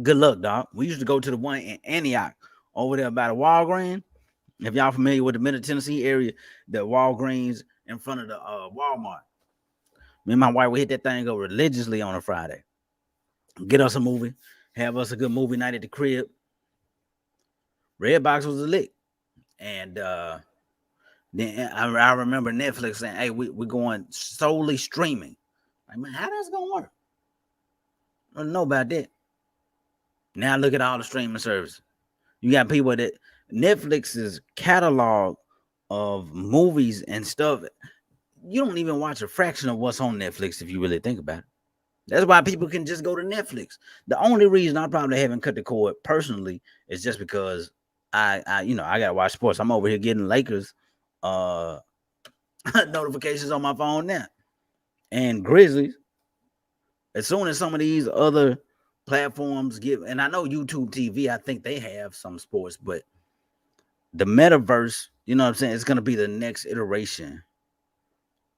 Good luck, dog. We used to go to the one in Antioch over there by the Walgreens. If y'all familiar with the Middle Tennessee area, the Walgreens in front of the Walmart. Me and my wife would hit that thing go religiously on a Friday. Get us a movie, have us a good movie night at the crib. Redbox was a lick. And then I remember Netflix saying, hey, we're going solely streaming. Like, man, how that's going to work? I don't know about that. Now look at all the streaming services. You got people that Netflix's catalog of movies and stuff, you don't even watch a fraction of what's on Netflix if you really think about it. That's why people can just go to Netflix. The only reason I probably haven't cut the cord personally is just because I gotta watch sports. I'm over here getting Lakers notifications on my phone now. And Grizzlies. As soon as some of these other platforms give, and I know YouTube TV, I think they have some sports, but the metaverse, you know what I'm saying, it's gonna be the next iteration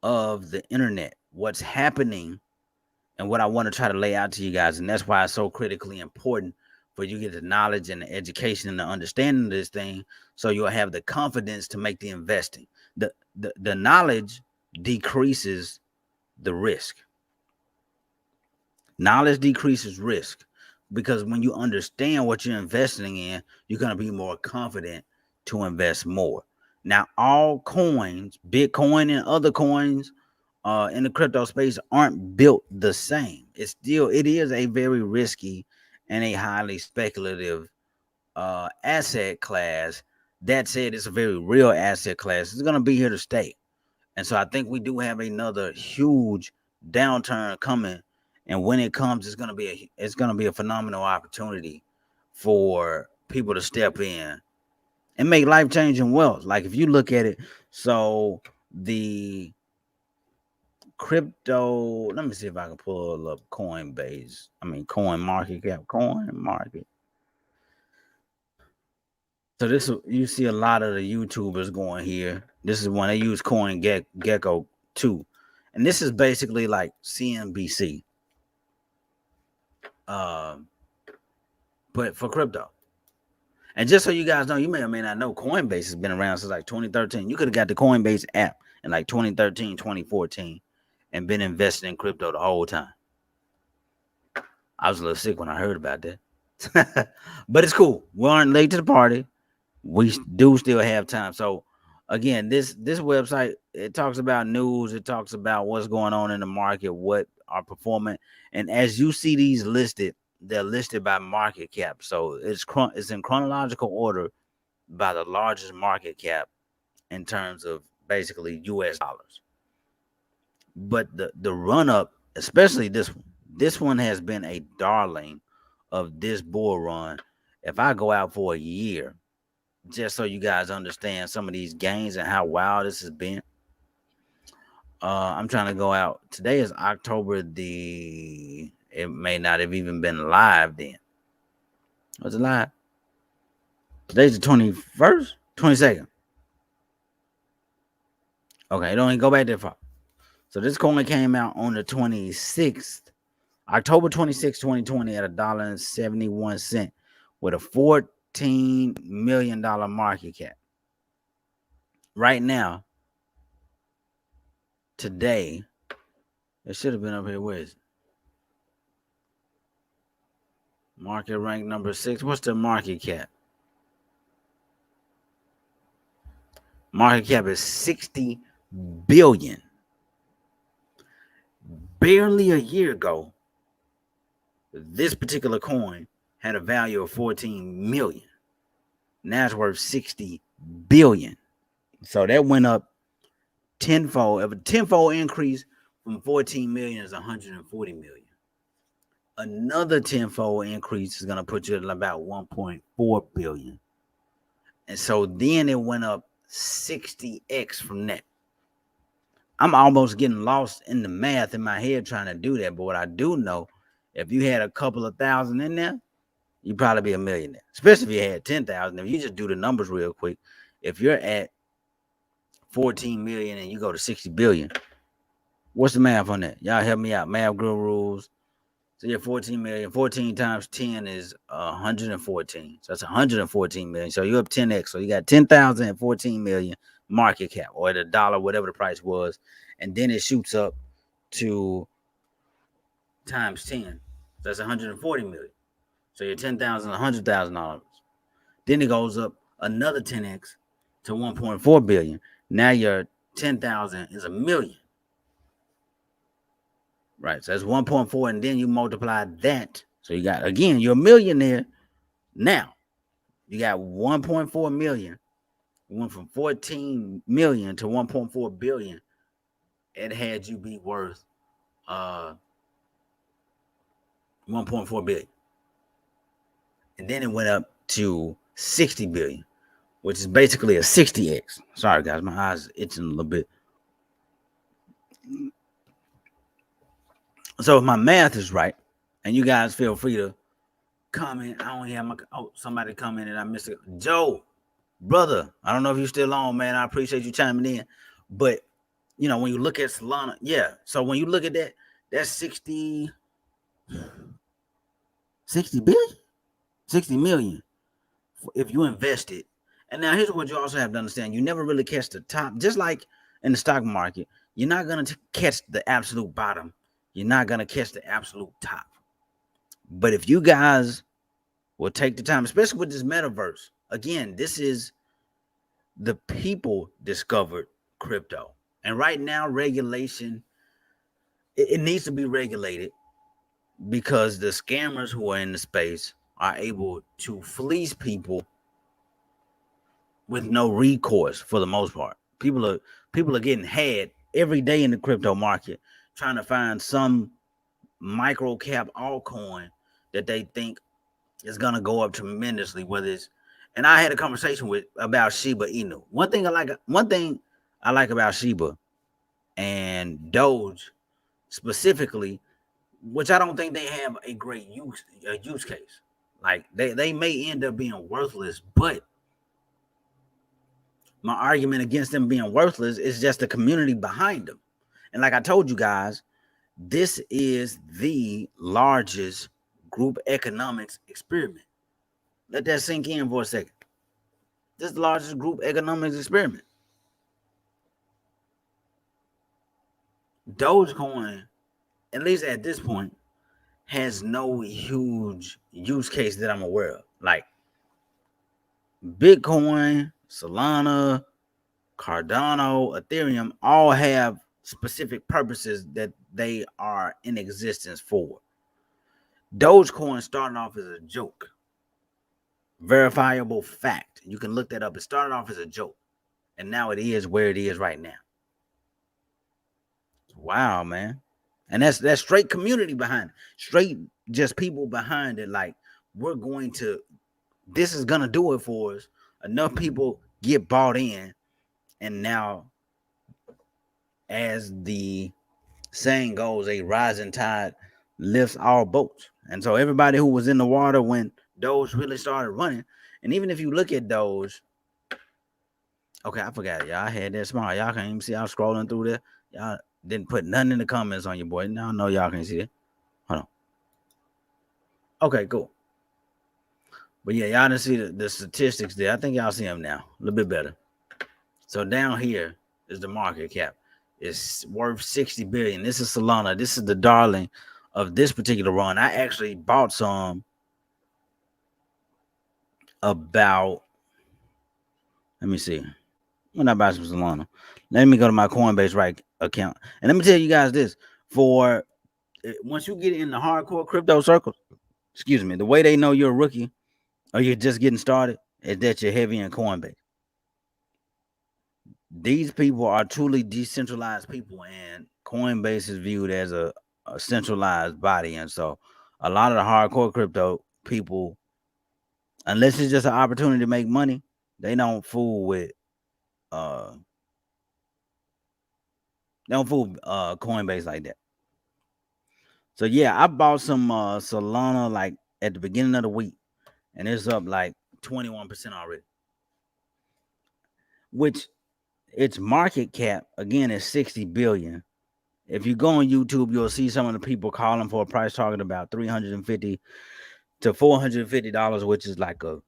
of the internet. What's happening and what I want to try to lay out to you guys, and that's why it's so critically important for you to get the knowledge and the education and the understanding of this thing, so you'll have the confidence to make the investing. The knowledge decreases the risk. Knowledge decreases risk because when you understand what you're investing in, you're going to be more confident to invest more. Now, all coins, Bitcoin and other coins in the crypto space aren't built the same. It is a very risky and a highly speculative asset class. That said, it's a very real asset class. It's going to be here to stay. And so I think we do have another huge downturn coming. And when it comes, it's gonna be a phenomenal opportunity for people to step in and make life-changing wealth. Like if you look at it, so the crypto, let me see if I can pull up coin market cap, coin market. So you see a lot of the YouTubers going here. This is when they use Coin Gecko 2. And this is basically like CNBC. But for crypto. And just so you guys know, you may or may not know, Coinbase has been around since like 2013. You could have got the Coinbase app in like 2013, 2014 and been investing in crypto the whole time. I was a little sick when I heard about that. But it's cool. We aren't late to the party. We do still have time. So again, this website, it talks about news. It talks about what's going on in the market, what are performing. And as you see these listed, they're listed by market cap. So it's in chronological order by the largest market cap in terms of basically US dollars. But the run up, especially this one has been a darling of this bull run. If I go out for a year, just so you guys understand some of these gains and how wild this has been. I'm trying to go out. Today is October it may not have even been live then. Was it live? Today's the 21st, 22nd. Okay, don't even go back that far. So this coin came out on the 26th, October 26, 2020 at $1.71 with a $14 million market cap. Right now, today, it should have been up here. Where is it? Market rank number 6. What's the market cap? Market cap is 60 billion. Barely a year ago, this particular coin had a value of 14 million. Now it's worth 60 billion. So that went up tenfold. If a tenfold increase from 14 million is 140 million. Another tenfold increase is going to put you at about 1.4 billion. And so then it went up 60x from that. I'm almost getting lost in the math in my head trying to do that. But what I do know, if you had a couple of thousand in there, you'd probably be a millionaire. Especially if you had 10,000. If you just do the numbers real quick, if you're at 14 million and you go to 60 billion, what's the math on that? Y'all help me out. Math gurus. So you're 14 million. 14 times 10 is 114. So that's 114 million. So you're up 10x. So you got 10,000 and 14 million market cap, or at a dollar, whatever the price was. And then it shoots up to times 10. So that's 140 million. So you're 10,000, $100,000. Then it goes up another 10x to 1.4 billion. Now your 10,000 is a million. Right, so that's 1.4, and then you multiply that. So you got, again, you're a millionaire now. You got 1.4 million. It went from 14 million to 1.4 billion. It had you be worth 1.4 billion. And then it went up to 60 billion, which is basically a 60x. Sorry, guys, my eyes are itching a little bit. So if my math is right, and you guys feel free to comment. I don't hear somebody commented. I missed it. Joe, brother, I don't know if you're still on, man. I appreciate you chiming in. But, you know, when you look at Solana, yeah. So when you look at that, that's 60 billion, 60 million if you invest it. And now here's what you also have to understand. You never really catch the top. Just like in the stock market, you're not going to catch the absolute bottom. You're not going to catch the absolute top. But if you guys will take the time, especially with this metaverse, again, this is the people discovered crypto. And right now, regulation, it needs to be regulated because the scammers who are in the space are able to fleece people with no recourse for the most part. People are getting had every day in the crypto market trying to find some micro cap altcoin that they think is gonna go up tremendously. Whether it's, and I had a conversation about Shiba Inu. One thing I like about Shiba and Doge specifically, which I don't think they have a great use case. Like they may end up being worthless, but my argument against them being worthless is just the community behind them. And like I told you guys, this is the largest group economics experiment. Let that sink in for a second. This is the largest group economics experiment. Dogecoin, at least at this point, has no huge use case that I'm aware of. Like Bitcoin, Solana, Cardano, Ethereum all have specific purposes that they are in existence for. Dogecoin started off as a joke. Verifiable fact. You can look that up. It started off as a joke, and now it is where it is right now. Wow, man. And that's straight community behind it. Straight just people behind it. Like, this is gonna do it for us. Enough people get bought in, and now, as the saying goes, a rising tide lifts all boats. And so everybody who was in the water when Doge really started running, and even if you look at Doge, okay, I forgot, y'all. I had that smart. Y'all can't even see. I was scrolling through there. Y'all didn't put nothing in the comments on your boy. Now I know y'all can't see it. Hold on. Okay, cool. But yeah, y'all didn't see the statistics there. I think y'all see them now. A little bit better. So down here is the market cap. It's worth 60 billion. This is Solana. This is the darling of this particular run. I actually bought some about, let me see. When I buy some Solana, let me go to my Coinbase account. And let me tell you guys this. Once you get in the hardcore crypto circles, excuse me, the way they know you're a rookie or you're just getting started is that you're heavy in Coinbase. These people are truly decentralized people, and Coinbase is viewed as a centralized body. And so a lot of the hardcore crypto people, unless it's just an opportunity to make money, they don't fool with Coinbase like that. So yeah, I bought some Solana like at the beginning of the week, and it's up like 21% already. Which its market cap again is 60 billion. If you go on YouTube, you'll see some of the people calling for a price target about $350 to $450, which is like a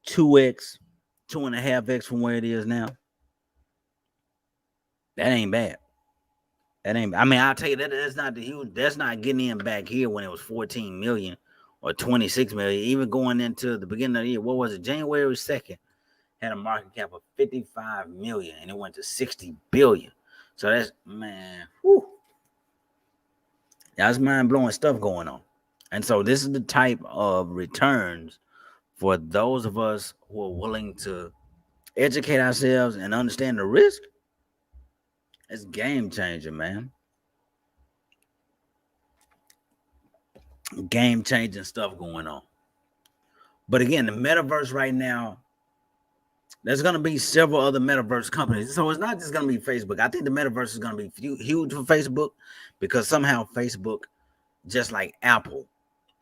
2x, 2.5x from where it is now. That ain't bad. I mean, I'll tell you that's not getting in back here when it was 14 million or 26 million. Even going into the beginning of the year, what was it? January 2nd had a market cap of 55 million and it went to 60 billion. So that's, man, whew. That's mind-blowing stuff going on. And so this is the type of returns for those of us who are willing to educate ourselves and understand the risk. It's game changing, man. Game changing stuff going on. But again, the metaverse right now, there's going to be several other metaverse companies. So it's not just going to be Facebook. I think the metaverse is going to be huge for Facebook because somehow Facebook, just like Apple,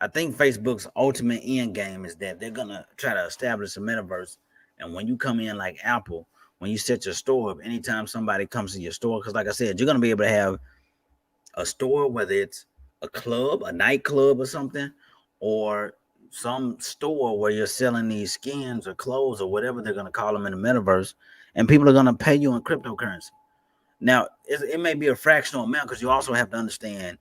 I think Facebook's ultimate end game is that they're going to try to establish a metaverse. And when you come in like Apple, when you set your store up, anytime somebody comes to your store, because like I said, you're going to be able to have a store, whether it's a club, a nightclub or something, or some store where you're selling these skins or clothes or whatever they're going to call them in the metaverse, and people are going to pay you in cryptocurrency. Now, it may be a fractional amount because you also have to understand,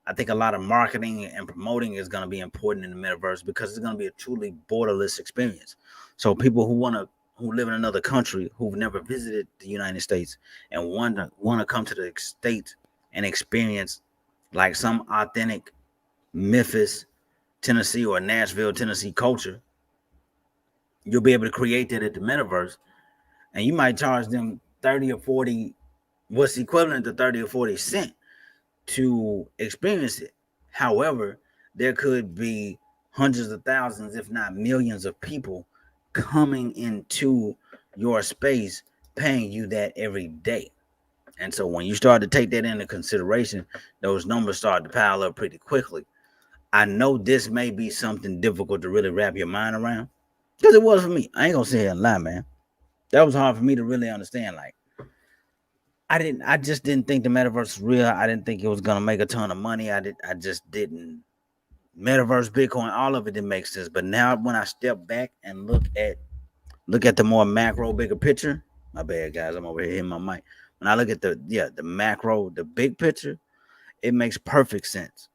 I think a lot of marketing and promoting is going to be important in the metaverse because it's going to be a truly borderless experience. So people who live in another country, who've never visited the United States and want to come to the States and experience like some authentic Memphis, Tennessee or Nashville, Tennessee culture, you'll be able to create that at the metaverse, and you might charge them 30 or 40, what's equivalent to 30 or 40 cents to experience it. However, there could be hundreds of thousands, if not millions of people coming into your space, paying you that every day. And so when you start to take that into consideration, those numbers start to pile up pretty quickly. I know this may be something difficult to really wrap your mind around because it was for me. I ain't gonna say it and lie, man. That was hard for me to really understand. Like, I just didn't think the metaverse was real. I didn't think it was gonna make a ton of money. I just didn't. Metaverse, Bitcoin, all of it didn't make sense. But now when I step back and look at the more macro, bigger picture, my bad guys, I'm over here hitting my mic. When I look at the macro, the big picture, it makes perfect sense.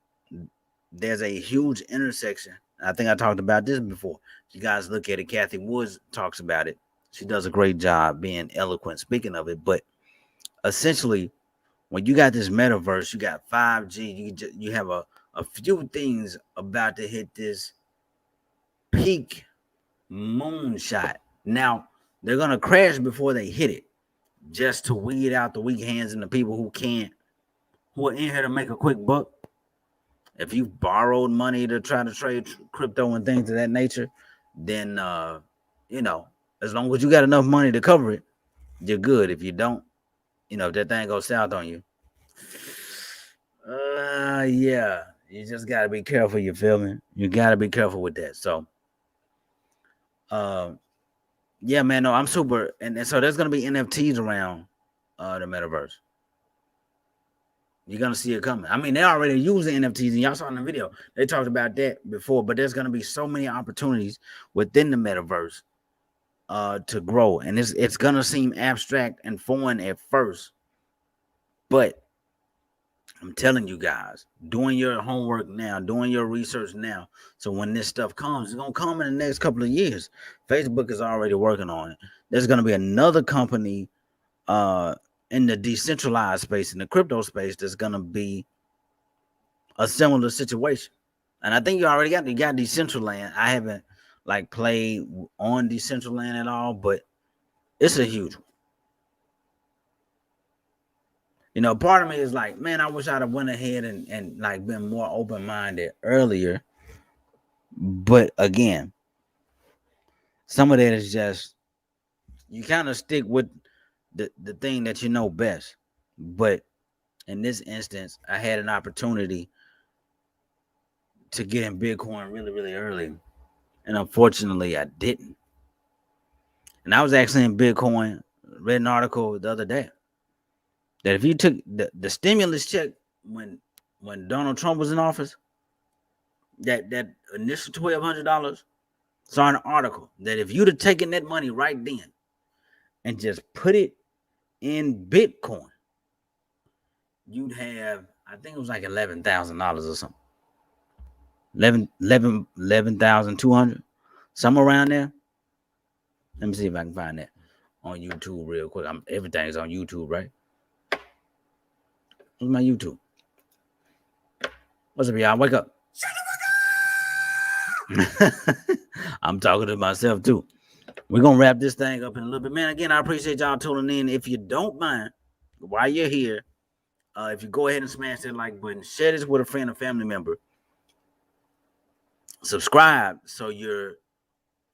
There's a huge intersection. I think I talked about this before. If you guys look at it, Kathy Woods talks about it. She does a great job being eloquent speaking of it. But essentially, when you got this metaverse, you got 5G, you have a few things about to hit this peak moonshot. Now they're gonna crash before they hit it, just to weed out the weak hands and the people who are in here to make a quick buck. If you borrowed money to try to trade crypto and things of that nature, then as long as you got enough money to cover it, you're good. If you don't, if that thing goes south on you, yeah, you just gotta be careful. You feel me? You gotta be careful with that. So, yeah, man, no, I'm super, and so there's gonna be NFTs around the metaverse. You're gonna see it coming. I mean, they're already using NFTs, and y'all saw in the video they talked about that before. But there's gonna be so many opportunities within the metaverse to grow, and it's gonna seem abstract and foreign at first, but I'm telling you guys, doing your homework now, doing your research now, so when this stuff comes, it's gonna come in the next couple of years. Facebook is already working on it. There's gonna be another company in the decentralized space, in the crypto space, there's gonna be a similar situation. And I think you got Decentraland. I haven't played on Decentraland at all, but it's a huge one. Part of me is like, man, I wish I'd have went ahead and been more open-minded earlier. But again, some of that is just you kind of stick with the thing that you know best. But in this instance, I had an opportunity to get in Bitcoin really, really early. And unfortunately, I didn't. And I was actually in Bitcoin, read an article the other day that if you took the stimulus check when Donald Trump was in office, that initial $1,200, saw an article that if you'd have taken that money right then and just put it in Bitcoin, you'd have, I think it was like $11,000 or something. 11,200, somewhere around there. Let me see if I can find that on YouTube real quick. Everything's on YouTube, right? Where's my YouTube? What's up, y'all? Wake up. I'm talking to myself too. We're gonna wrap this thing up in a little bit. Man, again, I appreciate y'all tuning in. If you don't mind, while you're here, if you go ahead and smash that like button, share this with a friend or family member. Subscribe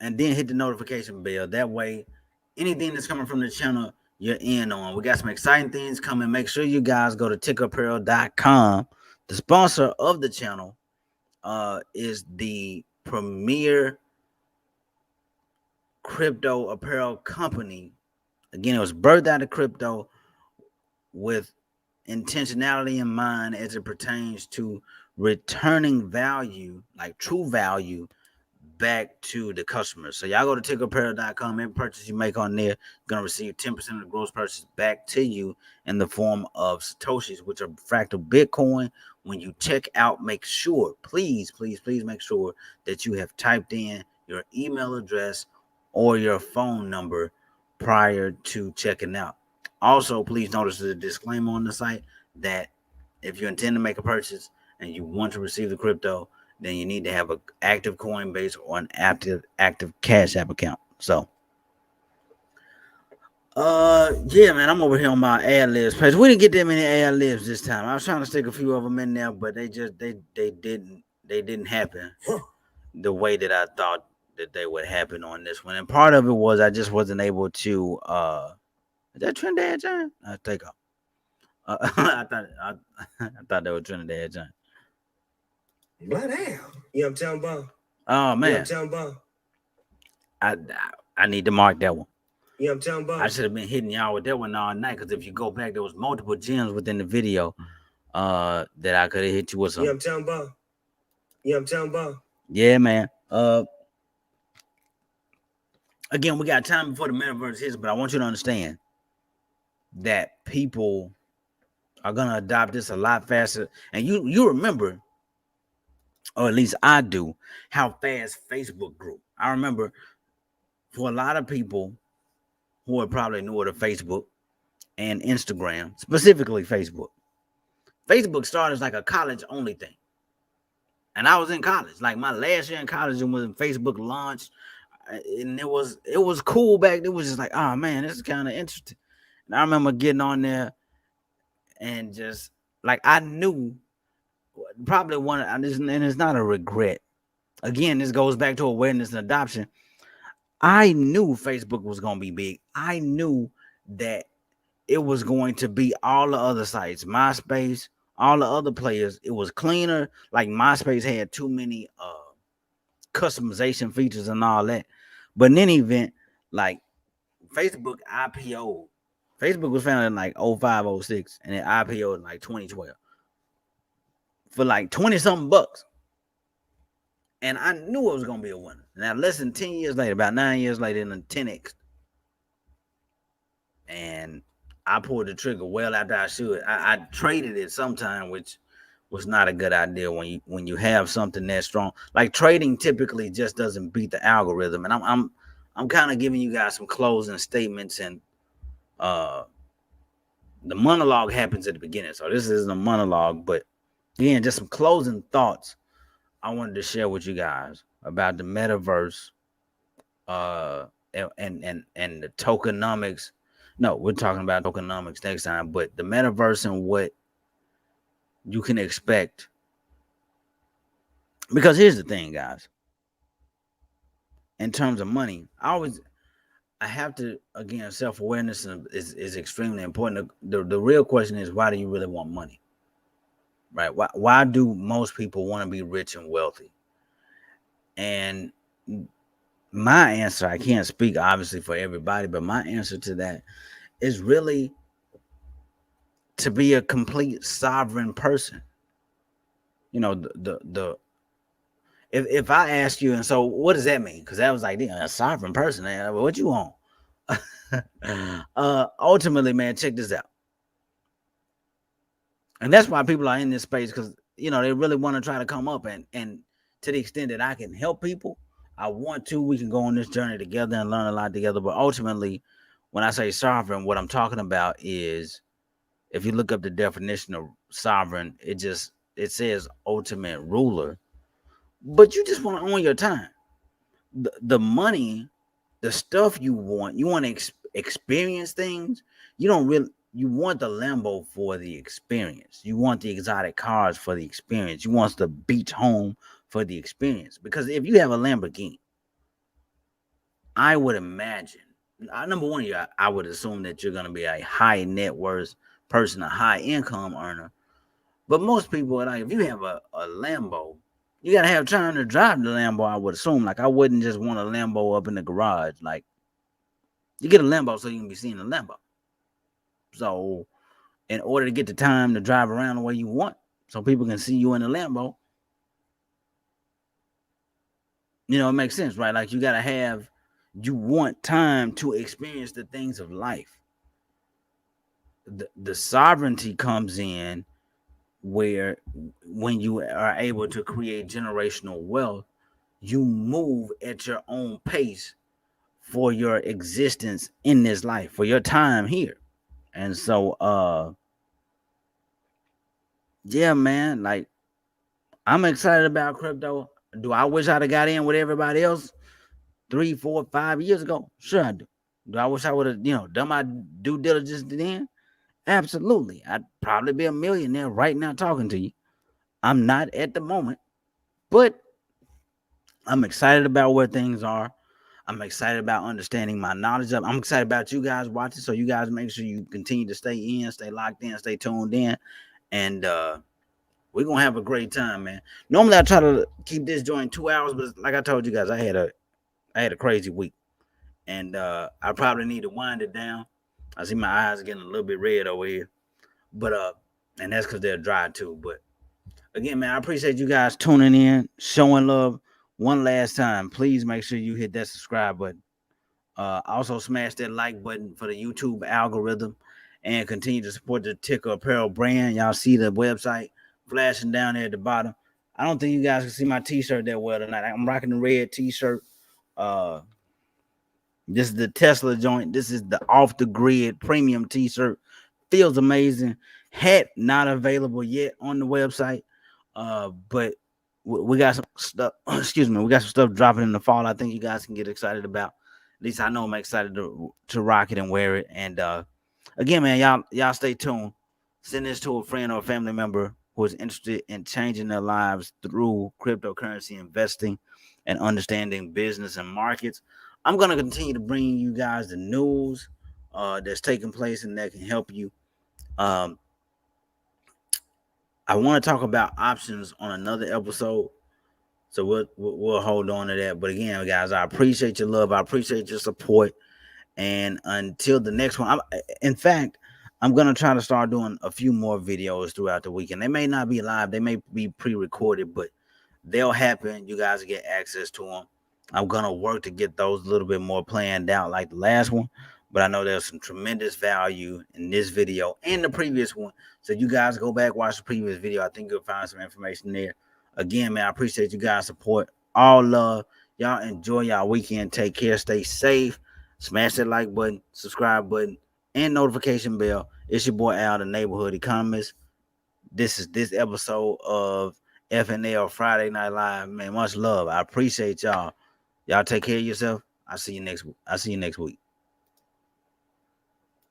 and then hit the notification bell. That way, anything that's coming from the channel, you're in on. We got some exciting things coming. Make sure you guys go to tickapparel.com. The sponsor of the channel is the premier crypto apparel company. Again, it was birthed out of crypto with intentionality in mind as it pertains to returning value, like true value, back to the customers. So y'all go to tickapparel.com. Every purchase you make on there, you're gonna receive 10% of the gross purchase back to you in the form of Satoshis, which are fractal Bitcoin. When you check out, make sure, please make sure that you have typed in your email address or your phone number prior to checking out. Also, please notice the disclaimer on the site that if you intend to make a purchase and you want to receive the crypto, then you need to have an active Coinbase or an active Cash App account. So, yeah, man, I'm over here on my ad libs page. We didn't get that many ad libs this time. I was trying to stick a few of them in there, but they didn't happen the way that I thought that they would happen on this one. And part of it was I just wasn't able to. Is that Trinidad John? I take off. I thought they were Trinidad John. Well, damn. You know what I'm talking about? Oh man. You know what I'm talking about? I need to mark that one. You know what I'm talking about? I should have been hitting y'all with that one all night, because if you go back, there was multiple gems within the video that I could have hit you with some. You know what I'm talking about? You know what I'm talking about? Yeah, man. Again, we got time before the metaverse hits, but I want you to understand that people are gonna adopt this a lot faster. And you remember, or at least I do, how fast Facebook grew. I remember for a lot of people who are probably newer to Facebook and Instagram, specifically Facebook. Facebook started as like a college-only thing. And I was in college. Like my last year in college, when Facebook launched, and it was cool back. It was just like, oh man, this is kind of interesting. And I remember getting on there and just like I knew probably one, and it's not a regret. Again, this goes back to awareness and adoption. I knew Facebook was gonna be big. I knew that it was going to be all the other sites, MySpace, all the other players. It was cleaner. Like MySpace had too many customization features and all that. But in any event, like Facebook IPO, Facebook was founded in like 05, 06, and it IPO in like 2012 for like 20 something bucks. And I knew it was gonna be a winner. Now, less than 10 years later, about 9 years later, in the 10x, and I pulled the trigger well after I should. I traded it sometime, which was not a good idea when you have something that strong. Like trading typically just doesn't beat the algorithm. And I'm kind of giving you guys some closing statements, and the monologue happens at the beginning. So this isn't a monologue, but again, just some closing thoughts I wanted to share with you guys about the metaverse and the tokenomics. No, we're talking about tokenomics next time, but the metaverse and what you can expect. Because here's the thing, guys. In terms of money, I have to, again, self-awareness is extremely important. The real question is, why do you really want money? Right? Why do most people want to be rich and wealthy? And my answer, I can't speak obviously for everybody, but my answer to that is really to be a complete sovereign person. You know, if I ask you, and so what does that mean? Because that was like, a sovereign person. Man, what you want? Ultimately, man, check this out. And that's why people are in this space, because they really want to try to come up, and to the extent that I can help people, I want to. We can go on this journey together and learn a lot together. But ultimately, when I say sovereign, what I'm talking about is, if you look up the definition of sovereign, it says ultimate ruler. But you just want to own your time. The money, the stuff you want to experience things. You want the Lambo for the experience. You want the exotic cars for the experience. You want the beach home for the experience. Because if you have a Lamborghini, I would imagine, number one, I would assume that you're going to be a high net worth person, a high income earner. But most people, like, if you have a Lambo, you got to have time to drive the Lambo, I would assume. Like, I wouldn't just want a Lambo up in the garage. Like, you get a Lambo so you can be seeing a Lambo. So, in order to get the time to drive around the way you want, so people can see you in the Lambo, it makes sense, right? Like, you want time to experience the things of life. The sovereignty comes in where, when you are able to create generational wealth, you move at your own pace for your existence in this life, for your time here. And so, yeah, man, like, I'm excited about crypto. Do I wish I'd have got in with everybody else 3, 4, 5 years ago? Sure I do. Do I wish I would have, done my due diligence then? Absolutely. I'd probably be a millionaire right now talking to you. I'm not at the moment, but I'm excited about where things are. I'm excited about understanding my knowledge of. I'm excited about you guys watching. So you guys make sure you continue to stay in, stay locked in, stay tuned in, and we're gonna have a great time, man. Normally I try to keep this joint 2 hours, but like I told you guys, I had a crazy week, and I probably need to wind it down. I see my eyes getting a little bit red over here, but and that's because they're dry too. But again, man, I appreciate you guys tuning in, showing love. One last time, please make sure you hit that subscribe button. Also smash that like button for the YouTube algorithm, and continue to support the Ticker Apparel brand. Y'all see the website flashing down there at the bottom. I don't think you guys can see my t-shirt that well tonight. I'm rocking the red t-shirt. This is the Tesla joint. This is the off the grid premium t-shirt. Feels amazing. Hat not available yet on the website. But we got some stuff. Excuse me, we got some stuff dropping in the fall. I think you guys can get excited about. At least I know I'm excited to rock it and wear it. And again, man, y'all stay tuned. Send this to a friend or a family member who is interested in changing their lives through cryptocurrency investing and understanding business and markets. I'm gonna continue to bring you guys the news that's taking place and that can help you. Um, I want to talk about options on another episode, so we'll hold on to that. But again, guys, I appreciate your love. I appreciate your support. And until the next one, in fact, I'm gonna try to start doing a few more videos throughout the weekend. They may not be live, they may be pre-recorded, but they'll happen. You guys get access to them. I'm gonna work to get those a little bit more planned out like the last one. But I know there's some tremendous value in this video and the previous one. So you guys go back, watch the previous video. I think you'll find some information there. Again, man, I appreciate you guys' support. All love. Y'all enjoy y'all weekend. Take care. Stay safe. Smash that like button, subscribe button, and notification bell. It's your boy Al, the neighborhood economist. This is this episode of FNL Friday Night Live. Man, much love. I appreciate y'all. Y'all take care of yourself. I'll see you next week.